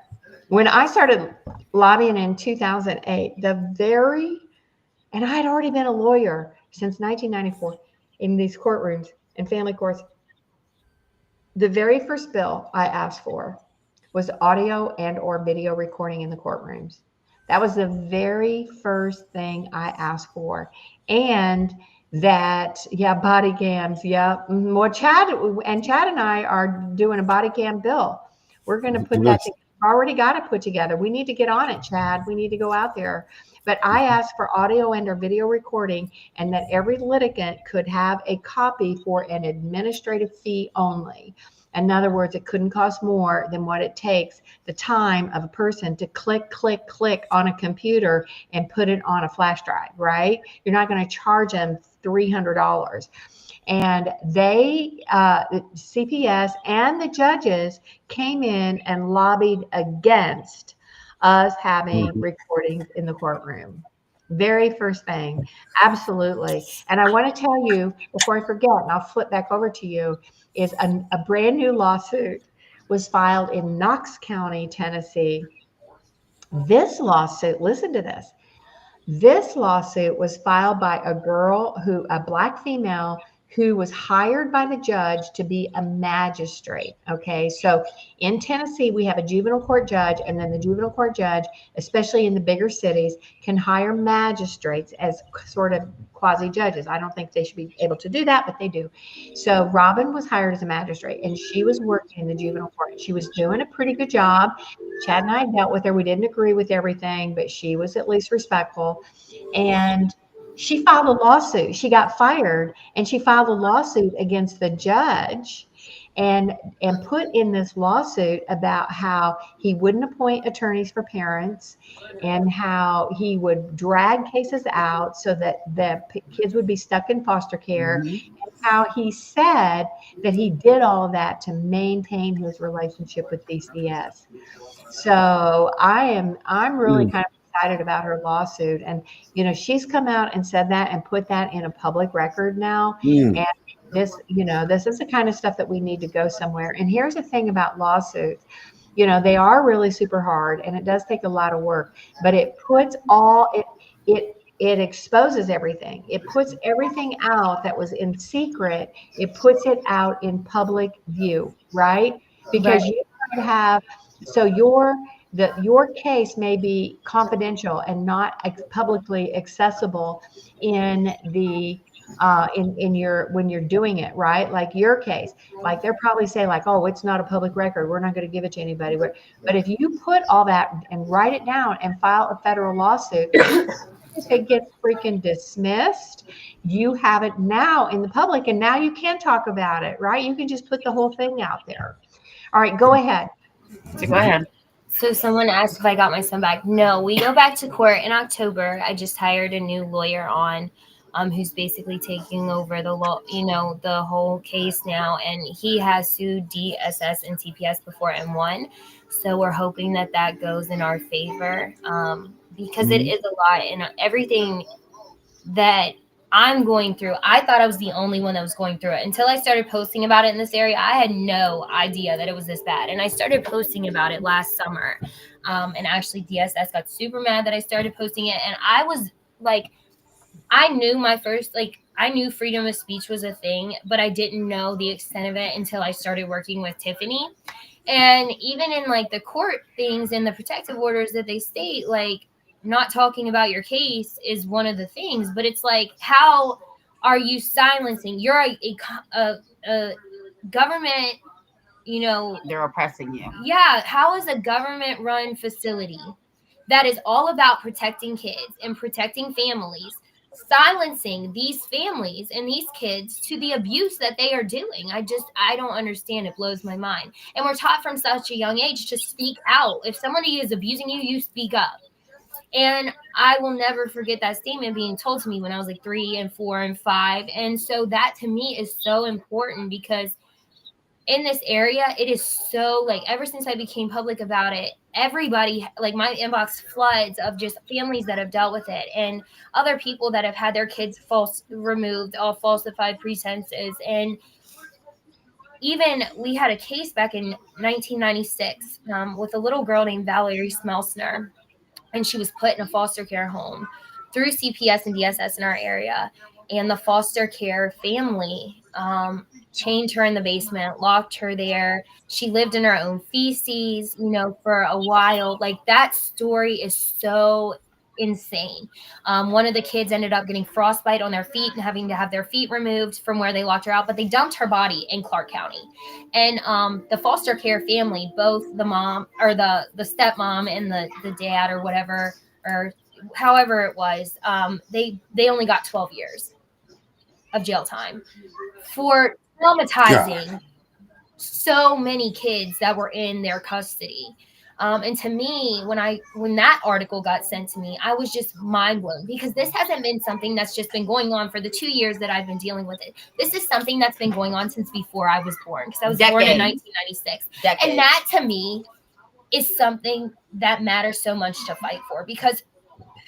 when I started lobbying in 2008, and I had already been a lawyer since 1994 in these courtrooms and family courts, the very first bill I asked for was audio and or video recording in the courtrooms. That was the very first thing I asked for. And that, body cams. Yeah. Well, Chad and I are doing a body cam bill. We're going to put that together. Already got it put together. We need to get on it, Chad. We need to go out there. But I asked for audio and or video recording, and that every litigant could have a copy for an administrative fee only. In other words, it couldn't cost more than what it takes the time of a person to click on a computer and put it on a flash drive, right? You're not going to charge them $300. And they, CPS and the judges came in and lobbied against us having recordings in the courtroom. Very first thing. Absolutely. And I want to tell you before I forget, and I'll flip back over to you, is a brand new lawsuit was filed in Knox County, Tennessee. This lawsuit, listen to this. This lawsuit was filed by a black female who was hired by the judge to be a magistrate. Okay, so in Tennessee, we have a juvenile court judge, and then the juvenile court judge, especially in the bigger cities, can hire magistrates as sort of quasi judges. I don't think they should be able to do that, but they do. So Robin was hired as a magistrate, and she was working in the juvenile court. She was doing a pretty good job. Chad and I dealt with her. We didn't agree with everything, but she was at least respectful. And she filed a lawsuit. She got fired, and she filed a lawsuit against the judge. and put in this lawsuit about how he wouldn't appoint attorneys for parents and how he would drag cases out so that the kids would be stuck in foster care, and how he said that he did all of that to maintain his relationship with DCS. So I'm really kind of excited about her lawsuit. And, she's come out and said that and put that in a public record now. And this is the kind of stuff that we need to go somewhere. And here's the thing about lawsuits. They are really super hard and it does take a lot of work, but it puts it exposes everything. It puts everything out that was in secret. It puts it out in public view, right? Because you might have, so your case may be confidential and not publicly accessible in the in your, when you're doing it, right? Like your case, like they'll probably say like, oh, it's not a public record, we're not going to give it to anybody. But if you put all that and write it down and file a federal lawsuit, it gets freaking dismissed. You have it now in the public, and now you can talk about it, right? You can just put the whole thing out there. All right, go ahead. Go ahead. So someone asked if I got my son back. No, we go back to court in October. I just hired a new lawyer on, who's basically taking over the law, the whole case now. And he has sued DSS and TPS before and won. So we're hoping that goes in our favor, because it is a lot, and everything that I'm going through. I thought I was the only one that was going through it until I started posting about it in this area. I had no idea that it was this bad. And I started posting about it last summer. And actually DSS got super mad that I started posting it. And I was like, I knew freedom of speech was a thing, but I didn't know the extent of it until I started working with Tiffany. And even in like the court things and the protective orders that they state, like, not talking about your case is one of the things, but it's like, how are you silencing? You're a government, they're oppressing you. Yeah. How is a government run facility that is all about protecting kids and protecting families silencing these families and these kids to the abuse that they are doing? I don't understand. It blows my mind. And we're taught from such a young age to speak out. If somebody is abusing you, you speak up. And I will never forget that statement being told to me when I was like 3 and 4 and 5. And so that to me is so important, because in this area, it is so, like, ever since I became public about it, everybody, like, my inbox floods of just families that have dealt with it and other people that have had their kids removed, all falsified pretenses. And even we had a case back in 1996 with a little girl named Valerie Smelsner. And she was put in a foster care home through CPS and DSS in our area. And the foster care family chained her in the basement, locked her there. She lived in her own feces, for a while. Like, that story is so insane. One of the kids ended up getting frostbite on their feet and having to have their feet removed from where they locked her out, but they dumped her body in Clark County. And the foster care family, both the mom or the stepmom and the dad or whatever, or however it was, they only got 12 years of jail time for traumatizing so many kids that were in their custody. And to me, when that article got sent to me, I was just mind blown, because this hasn't been something that's just been going on for the 2 years that I've been dealing with it. This is something that's been going on since before I was born, because I was born in 1996. And that to me is something that matters so much to fight for, because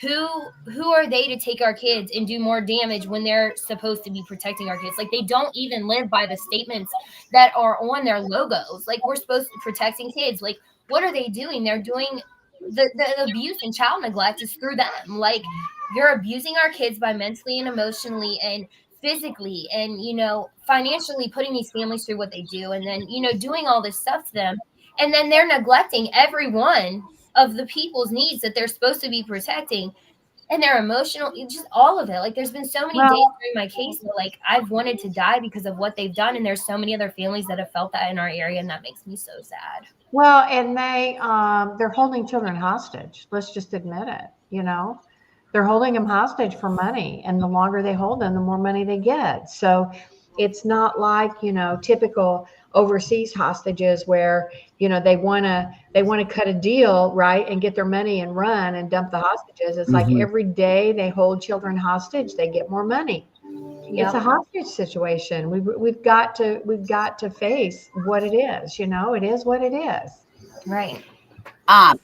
who are they to take our kids and do more damage when they're supposed to be protecting our kids? Like, they don't even live by the statements that are on their logos. Like, we're supposed to be protecting kids. Like, what are they doing? They're doing the abuse and child neglect is through them. Like, you're abusing our kids by mentally and emotionally and physically and, financially putting these families through what they do. And then, doing all this stuff to them. And then they're neglecting every one of the people's needs that they're supposed to be protecting, and their emotional, just all of it. Like, there's been so many days during my case that, like, I've wanted to die because of what they've done. And there's so many other families that have felt that in our area. And that makes me so sad. Well, and they're holding children hostage. Let's just admit it. They're holding them hostage for money. And the longer they hold them, the more money they get. So, It's not like, typical overseas hostages where, they want to cut a deal, right, and get their money and run and dump the hostages. It's like Mm-hmm. every day they hold children hostage, they get more money. It's a Yep. hostage situation. We've got to face what it is. It is what it is. Right. Um,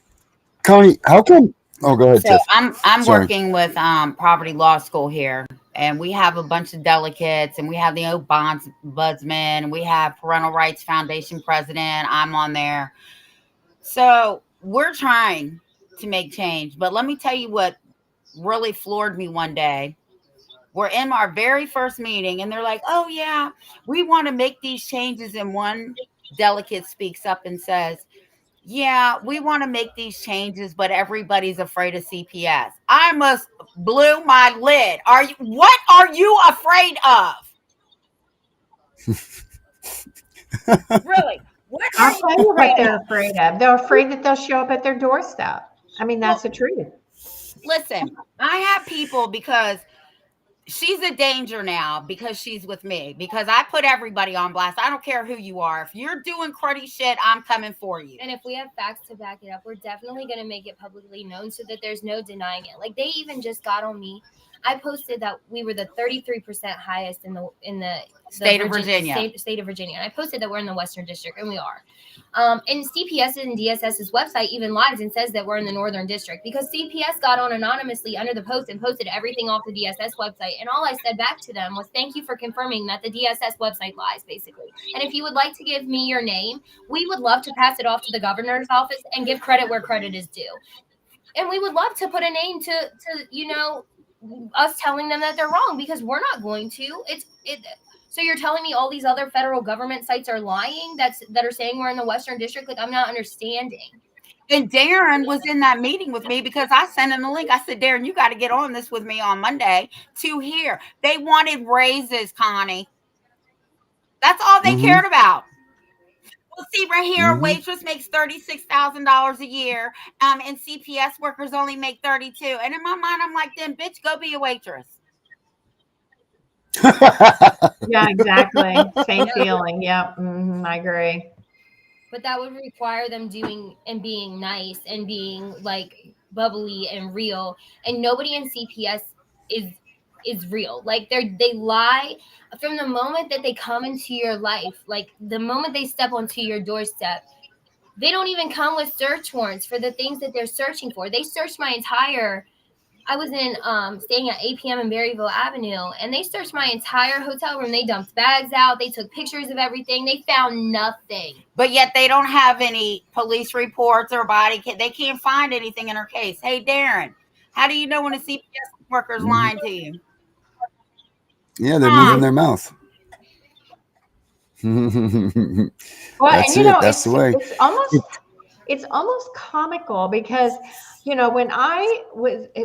Connie, how come? Oh, go ahead, so Tiff. I'm Sorry. working with Poverty Law School here, and we have a bunch of delegates, and we have the ombudsman, and we have Parental Rights Foundation president. I'm on there, so we're trying to make change. But let me tell you what really floored me one day. We're in our very first meeting, and they're like, "Oh yeah, we want to make these changes." And one delegate speaks up and says, "Yeah, we want to make these changes, but everybody's afraid of CPS." I must blew my lid. What are you afraid of? Really? What are I'll you tell you what afraid they're of? afraid of. They're afraid that they'll show up at their doorstep. I mean, that's Well, the truth. listen, I have people because she's a danger now because she's with me, because I put everybody on blast. I don't care who you are. If you're doing cruddy shit, I'm coming for you. And if we have facts to back it up, we're definitely going to make it publicly known so that there's no denying it. Like, they even just got on me. I posted that we were the 33% highest in the State of Virginia. State of Virginia. And I posted that we're in the Western District, and we are. And CPS and DSS's website even lies and says that we're in the Northern District, because CPS got on anonymously under the post and posted everything off the DSS website. And all I said back to them was, thank you for confirming that the DSS website lies, basically. And if you would like to give me your name, we would love to pass it off to the governor's office and give credit where credit is due. And we would love to put a name to us telling them that they're wrong, because we're not going to. So you're telling me all these other federal government sites are lying that are saying we're in the Western District? Like, I'm not understanding. And Darren was in that meeting with me because I sent him the link. I said, Darren, you got to get on this with me on Monday to hear. They wanted raises, Connie. That's all they cared about. Well, see, right here, a waitress makes $36,000 a year, and CPS workers only make 32. And in my mind, I'm like, then, bitch, go be a waitress. Yeah, exactly. Same feeling. Yeah, I agree. But that would require them doing and being nice and being like bubbly and real. And nobody in CPS is real. Like, they lie from the moment that they come into your life. Like, the moment they step onto your doorstep, they don't even come with search warrants for the things that they're searching for. They searched my entire. I was staying at APM in Berryville Avenue, and they searched my entire hotel room. They dumped bags out. They took pictures of everything. They found nothing. But yet they don't have any police reports or they can't find anything in her case. Hey, Darren, how do you know when a CPS worker's lying to you? Yeah, they're moving their mouth. Well, That's and it. That's the way. It's almost comical because, when I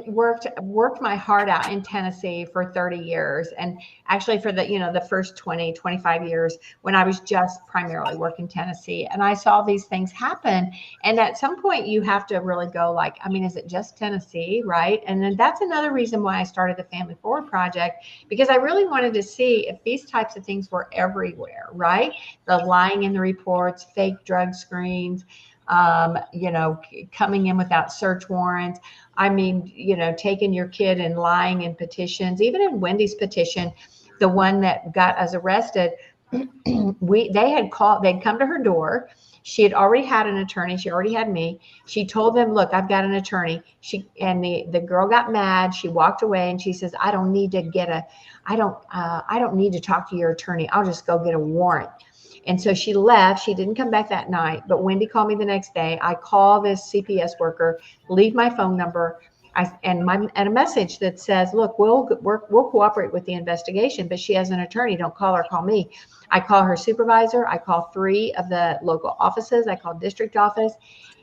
worked my heart out in Tennessee for 30 years, and actually for the first 20, 25 years when I was just primarily working Tennessee, and I saw these things happen. And at some point you have to really go like, I mean, is it just Tennessee? Right. And then that's another reason why I started the Family Forward Project, because I really wanted to see if these types of things were everywhere, right? The lying in the reports, fake drug screens, coming in without search warrants. I mean, taking your kid and lying in petitions, even in Wendy's petition, the one that got us arrested, they'd come to her door. She had already had an attorney. She already had me. She told them, look, I've got an attorney. The girl got mad. She walked away and she says, I don't need to talk to your attorney. I'll just go get a warrant. And so she left. She didn't come back that night, but Wendy called me the next day. I call this CPS worker, leave my phone number, and a message that says, look, we'll cooperate with the investigation, but she has an attorney. Don't call her, call me. I call her supervisor. I call 3 of the local offices. I call district office,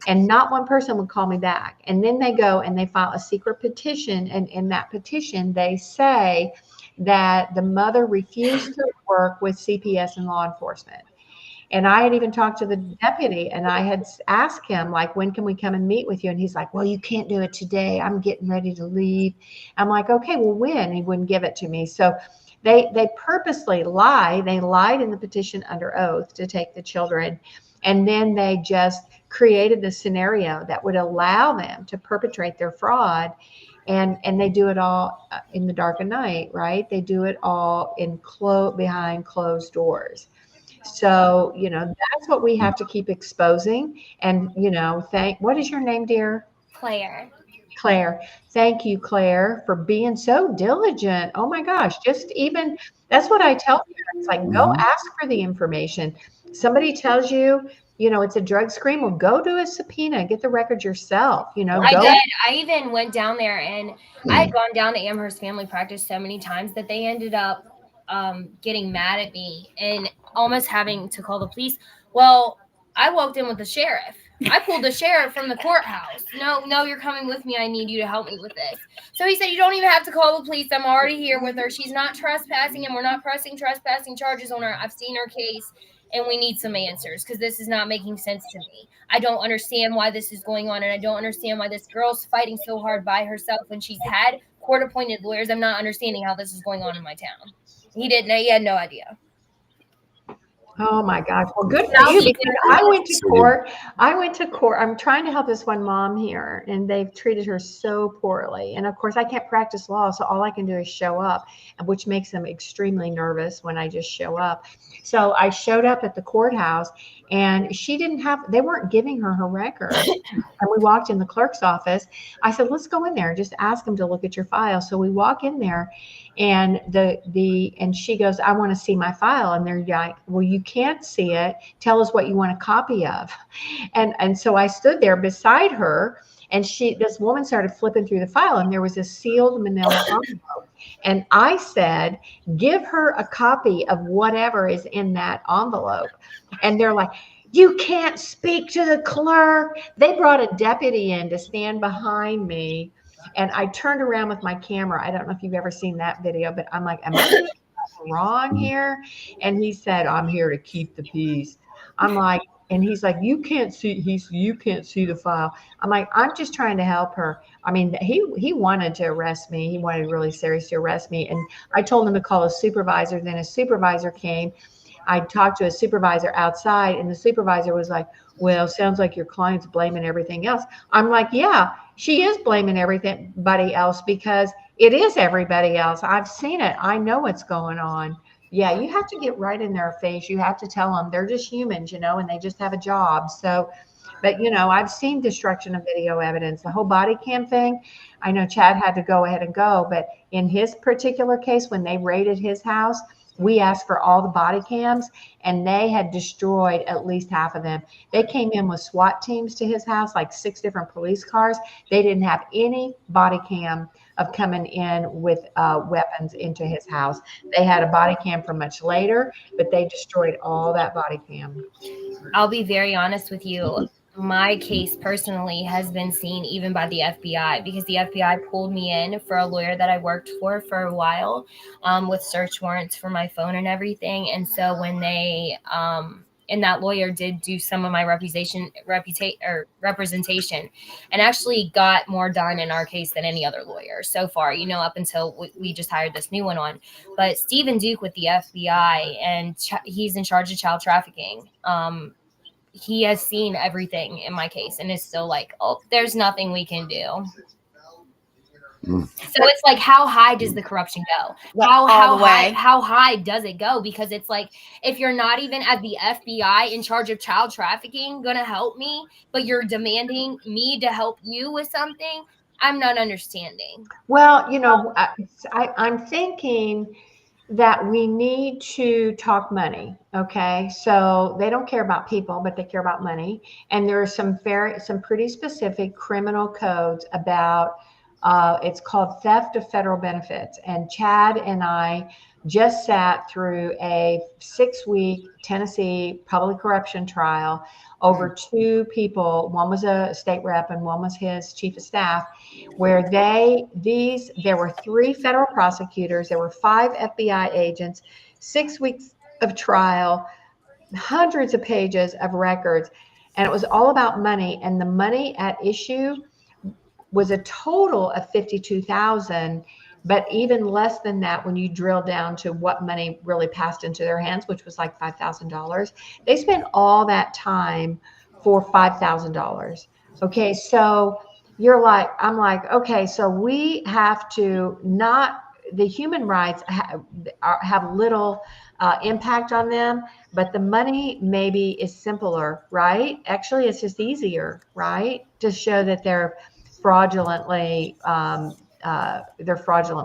and not one person would call me back. And then they go and they file a secret petition. And in that petition, they say that the mother refused to work with CPS and law enforcement. And I had even talked to the deputy, and I had asked him, like, when can we come and meet with you? And he's like, well, you can't do it today. I'm getting ready to leave. I'm like, okay, well, when? He wouldn't give it to me. So They purposely lie. They lied in the petition under oath to take the children. And then they just created the scenario that would allow them to perpetrate their fraud. And they do it all in the dark of night, right? They do it all behind closed doors. So, that's what we have to keep exposing. And, what is your name, dear? Claire. Claire. Thank you, Claire, for being so diligent. Oh my gosh, that's what I tell parents, like, go ask for the information. Somebody tells you, it's a drug screen, well, go do a subpoena, get the records yourself, I go. did. I even went down there, and I had gone down to Amherst Family Practice so many times that they ended up getting mad at me and almost having to call the police. Well, I walked in with the sheriff. I pulled the sheriff from the courthouse. No, you're coming with me. I need you to help me with this. So he said, you don't even have to call the police. I'm already here with her. She's not trespassing, and we're not pressing trespassing charges on her. I've seen her case, and we need some answers because this is not making sense to me. I don't understand why this is going on, and I don't understand why this girl's fighting so hard by herself when she's had court-appointed lawyers. I'm not understanding how this is going on in my town. He had no idea. Oh my gosh. Well, good for you, because I went to court. I'm trying to help this one mom here, and they've treated her so poorly. And of course, I can't practice law, so all I can do is show up, which makes them extremely nervous when I just show up. So I showed up at the courthouse, and they weren't giving her record. And we walked in the clerk's office. I said, let's go in there and just ask them to look at your file. So we walk in there, and and she goes, I want to see my file. And they're like, well, you can't see it. Tell us what you want a copy of. And so I stood there beside her, and this woman started flipping through the file, and there was a sealed manila envelope. And I said, give her a copy of whatever is in that envelope. And they're like, you can't speak to the clerk. They brought a deputy in to stand behind me. And I turned around with my camera. I don't know if you've ever seen that video, but I'm like, am I doing something wrong here? And he said, I'm here to keep the peace. I'm like, and he's like, you can't see the file. I'm like, I'm just trying to help her. I mean, he wanted to arrest me. He wanted really seriously to arrest me. And I told him to call a supervisor. Then a supervisor came. I talked to a supervisor outside, and the supervisor was like, well, sounds like your client's blaming everything else. I'm like, yeah, she is blaming everybody else, because it is everybody else. I've seen it. I know what's going on. Yeah, you have to get right in their face. You have to tell them they're just humans, and they just have a job. So, but, I've seen destruction of video evidence, the whole body cam thing. I know Chad had to go ahead and go, but in his particular case, when they raided his house, we asked for all the body cams, and they had destroyed at least half of them. They came in with SWAT teams to his house, like 6 different police cars. They didn't have any body cam of coming in with weapons into his house. They had a body cam for much later, but they destroyed all that body cam. I'll be very honest with you. My case personally has been seen even by the FBI, because the FBI pulled me in for a lawyer that I worked for a while, with search warrants for my phone and everything. And so when they and that lawyer did do some of my representation and actually got more done in our case than any other lawyer so far, up until we just hired this new one on. But Stephen Duke with the FBI, and he's in charge of child trafficking. He has seen everything in my case and is still like, oh, there's nothing we can do. So it's like, how high does the corruption go? How high does it go? Because it's like, if you're not even at the FBI in charge of child trafficking going to help me, but you're demanding me to help you with something, I'm not understanding. Well, I'm thinking that we need to talk money. Okay. So they don't care about people, but they care about money. And there are some pretty specific criminal codes about, it's called theft of federal benefits. And Chad and I just sat through a 6-week Tennessee public corruption trial over 2 people. One was a state rep and one was his chief of staff, where there were 3 federal prosecutors, there were 5 FBI agents, 6 weeks of trial, hundreds of pages of records, and it was all about money. And the money at issue was a total of $52,000. But even less than that, when you drill down to what money really passed into their hands, which was like $5,000, they spent all that time for $5,000. Okay, so I'm like, okay, so we have to not, the human rights have little impact on them, but the money maybe is simpler, right? Actually, it's just easier, right? To show that they're fraudulent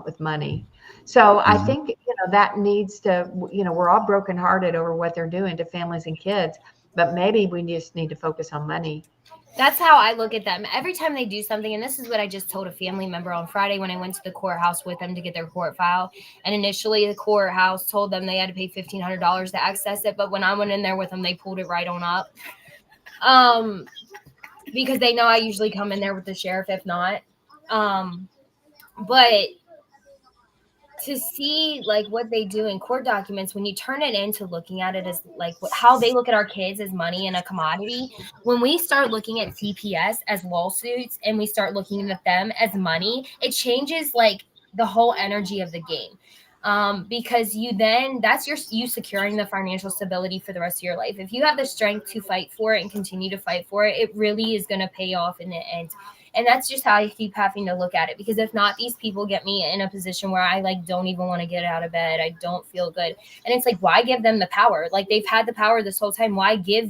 with money. So I think, that needs to, we're all brokenhearted over what they're doing to families and kids, but maybe we just need to focus on money. That's how I look at them. Every time they do something, and this is what I just told a family member on Friday when I went to the courthouse with them to get their court file. And initially, the courthouse told them they had to pay $1,500 to access it, but when I went in there with them, they pulled it right on up. Because they know I usually come in there with the sheriff if not. But to see like what they do in court documents, when you turn it into looking at it as like how they look at our kids as money and a commodity, when we start looking at CPS as lawsuits and we start looking at them as money, it changes like the whole energy of the game. Because that's you securing the financial stability for the rest of your life. If you have the strength to fight for it and continue to fight for it, it really is going to pay off in the end. And that's just how I keep having to look at it, because if not, these people get me in a position where I like don't even want to get out of bed. I don't feel good. And it's like, why give them the power? Like, they've had the power this whole time. Why give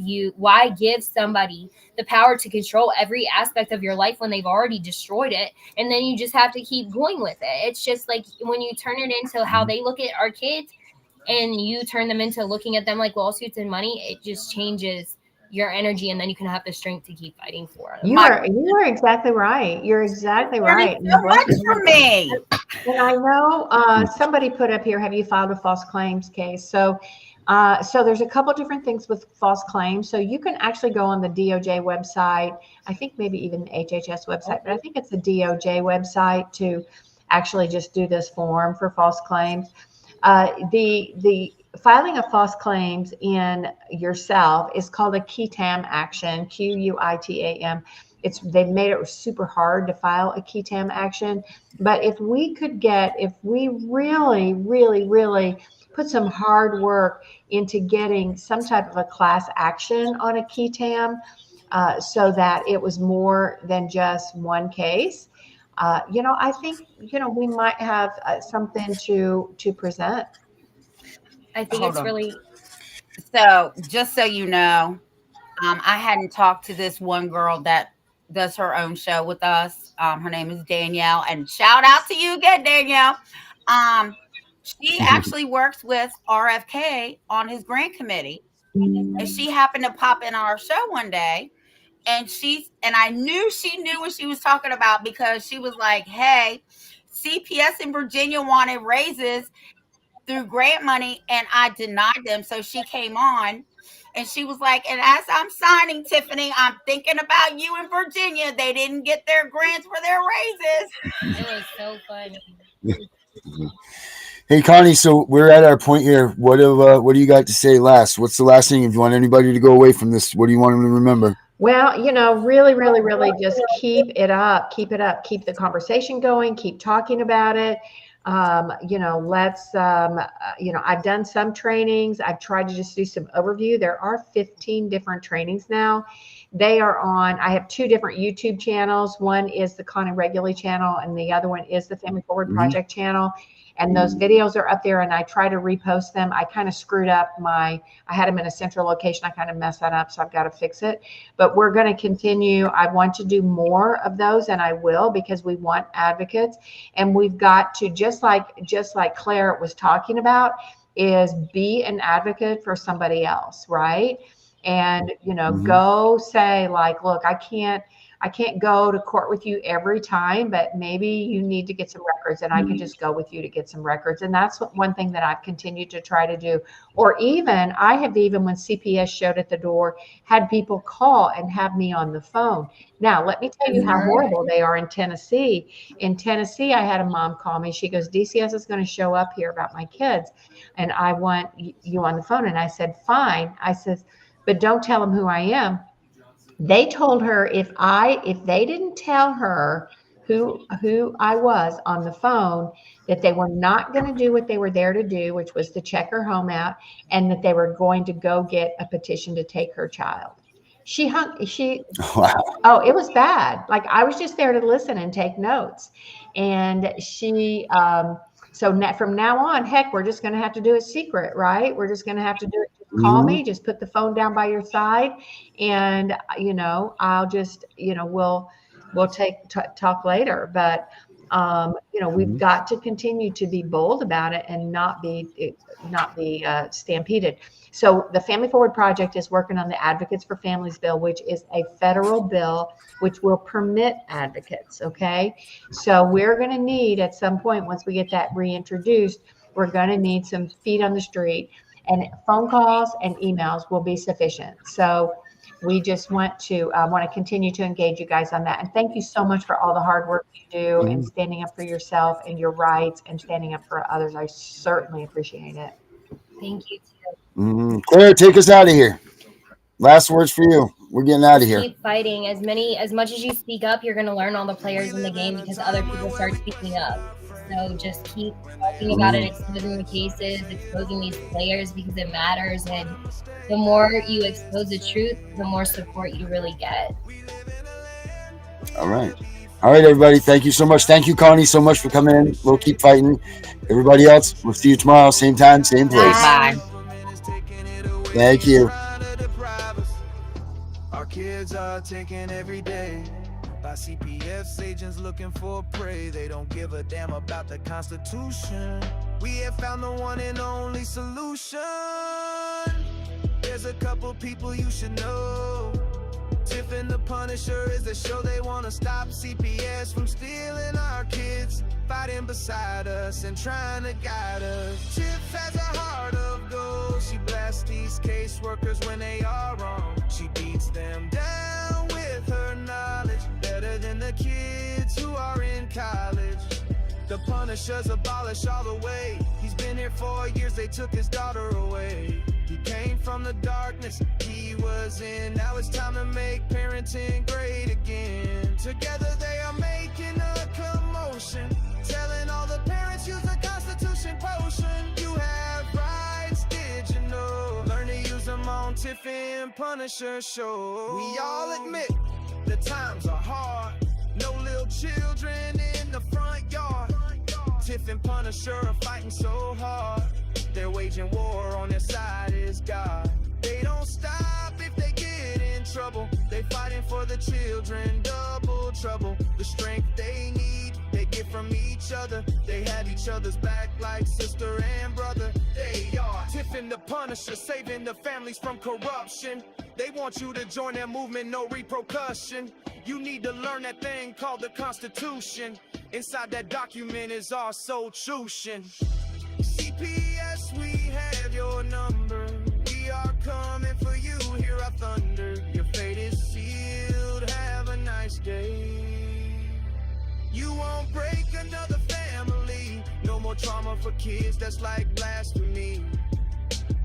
somebody the power to control every aspect of your life when they've already destroyed it? And then you just have to keep going with it. It's just like when you turn it into how they look at our kids and you turn them into looking at them like lawsuits and money, it just changes your energy, and then you can have the strength to keep fighting for them. You are exactly right. You're exactly right. So much for me. And I know somebody put up here, have you filed a false claims case? So there's a couple different things with false claims. So you can actually go on the DOJ website. I think maybe even the HHS website, but I think it's the DOJ website to actually just do this form for false claims. The filing of false claims in yourself is called a QUITAM action, QUITAM. They've made it super hard to file a QUITAM action. But if we really, really, really put some hard work into getting some type of a class action on a QUITAM, so that it was more than just one case, I think, we might have something to present. I think Hold it's on. really. So just so you know, I hadn't talked to this one girl that does her own show with us. Her name is Danielle, and shout out to you again, Danielle. She actually works with RFK on his grant committee, and she happened to pop in our show one day, and I knew she knew what she was talking about, because she was like, "Hey, CPS in Virginia wanted raises through grant money, and I denied them." So she came on and she was like, "And as I'm signing, Tiffany, I'm thinking about you in Virginia. They didn't get their grants for their raises." It was so fun. Hey, Connie, so we're at our point here. What do you got to say last? What's the last thing? If you want anybody to go away from this, what do you want them to remember? Well, really, really, really just keep it up, keep the conversation going, keep talking about it. Let's, I've done some trainings. I've tried to just do some overview. There are 15 different trainings now. I have 2 different YouTube channels. One is the Connie Regularly channel, and the other one is the Family Forward Project channel. And those videos are up there, and I try to repost them. I kind of screwed up I had them in a central location. I kind of messed that up, so I've got to fix it. But we're going to continue. I want to do more of those, and I will, because we want advocates. And we've got to, just like Claire was talking about, is be an advocate for somebody else, right? And, go say like, look, I can't go to court with you every time, but maybe you need to get some records, and I can just go with you to get some records. And that's one thing that I've continued to try to do. Or even when CPS showed at the door, had people call and have me on the phone. Now, let me tell you how horrible they are in Tennessee. In Tennessee, I had a mom call me. She goes, DCS is going to show up here about my kids, and I want you on the phone. And I said, fine. I said, but don't tell them who I am. They told her if they didn't tell her who I was on the phone, that they were not going to do what they were there to do, which was to check her home out, and that they were going to go get a petition to take her child. She Wow. oh, it was bad. Like, I was just there to listen and take notes. And so from now on, heck, we're just going to have to do it secret, right? We're just going to have to do it. Just call me, just put the phone down by your side, and I'll just, we'll talk later. But we've got to continue to be bold about it and not be stampeded. So the Family Forward Project is working on the Advocates for Families bill, which is a federal bill which will permit advocates. Okay, so we're going to need, at some point, once we get that reintroduced, we're going to need some feet on the street, and phone calls and emails will be sufficient. So we just want to continue to engage you guys on that. And thank you so much for all the hard work you do and standing up for yourself and your rights and standing up for others. I certainly appreciate it. Thank you too. Claire, take us out of here. Last words for you. We're getting out of here. Keep fighting. As much as you speak up, you're going to learn all the players in the game because other people start speaking up. So just keep talking about it, exposing the cases, exposing these players, because it matters. And the more you expose the truth, the more support you really get. All right, everybody. Thank you so much. Thank you, Connie, so much for coming in. We'll keep fighting. Everybody else, we'll see you tomorrow, same time, same place. Bye. Thank you. Our kids are taken every day by CPS agents looking for prey. They don't give a damn about the Constitution. We have found the one and only solution. There's a couple people you should know. Tiff and the Punisher is the show. They wanna stop CPS from stealing our kids, fighting beside us and trying to guide us. Tiff has a heart of gold. She blasts these caseworkers when they are wrong. She beats them down with her knowledge, better than the kids who are in college. The Punisher's abolished all the way. He's been here 4 years, they took his daughter away. He came from the darkness he was in. Now it's time to make parenting great again. Together they are making a commotion, telling all the parents use the Constitution potion. You have rights, did you know? Learn to use them on Tiff and Punisher show. We all admit the times are hard. No little children in the front yard. Tiff and Punisher are fighting so hard. They're waging war, on their side is God. They don't stop if they get in trouble. They fighting for the children, double trouble. The strength they need, they get from each other. They have each other's back like sister and brother. They are Tiff and the Punisher, saving the families from corruption. They want you to join their movement, no repercussion. You need to learn that thing called the Constitution. Inside that document is our solution. CPS, we have your number. We are coming for you, hear our thunder. Your fate is sealed, have a nice day. You won't break another family. No more trauma for kids, that's like blasphemy.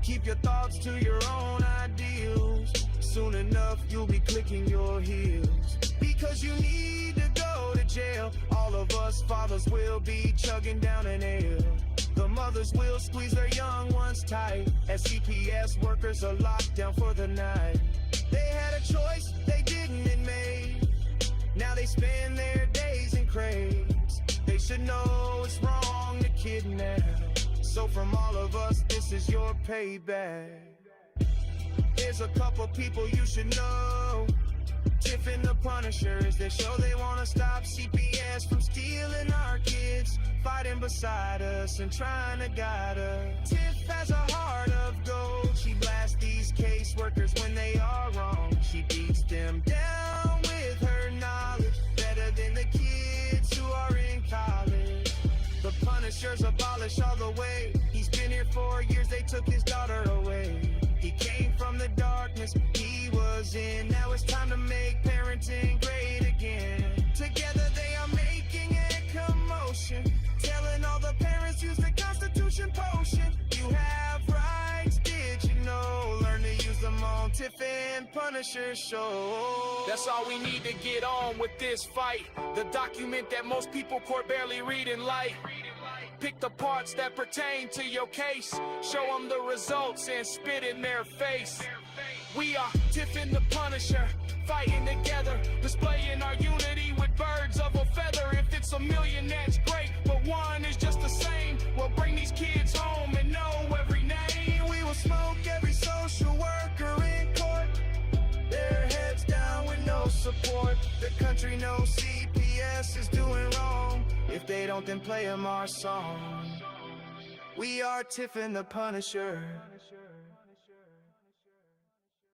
Keep your thoughts to your own ideals. Soon enough, you'll be clicking your heels. Because you need to go to jail. All of us fathers will be chugging down an ale. The mothers will squeeze their young ones tight, as CPS workers are locked down for the night. They had a choice, they didn't, it made. Now they spend their days in crates. They should know it's wrong to kidnap. So from all of us, this is your payback. There's a couple people you should know. Tiff and the Punisher is their show. They wanna stop CPS from stealing our kids, fighting beside us and trying to guide us. Tiff has a heart of gold. She blasts these caseworkers when they are wrong. She beats them down with her knowledge, better than the kids who are in college. The Punisher's abolished all the way. He's been here 4 years, they took his daughter away. He came from the darkness he was in. Now it's time to make parenting great again. Together they are making a commotion, telling all the parents use the Constitution potion. You have rights, did you know? Learn to use them on Tiff and Punisher. Punisher Show. That's all we need to get on with this fight. The document that most people court barely read and like. Pick the parts that pertain to your case. Show them the results and spit in their face. We are Tiff and the Punisher, fighting together, displaying our unity with birds of a feather. If it's a million, that's great, but one is just the same. We'll bring these kids home and know every name. We will smoke every social worker in court. Their heads down with no support. The country knows CPS is doing wrong. If they don't, then play them our song. We are Tiff and the Punisher.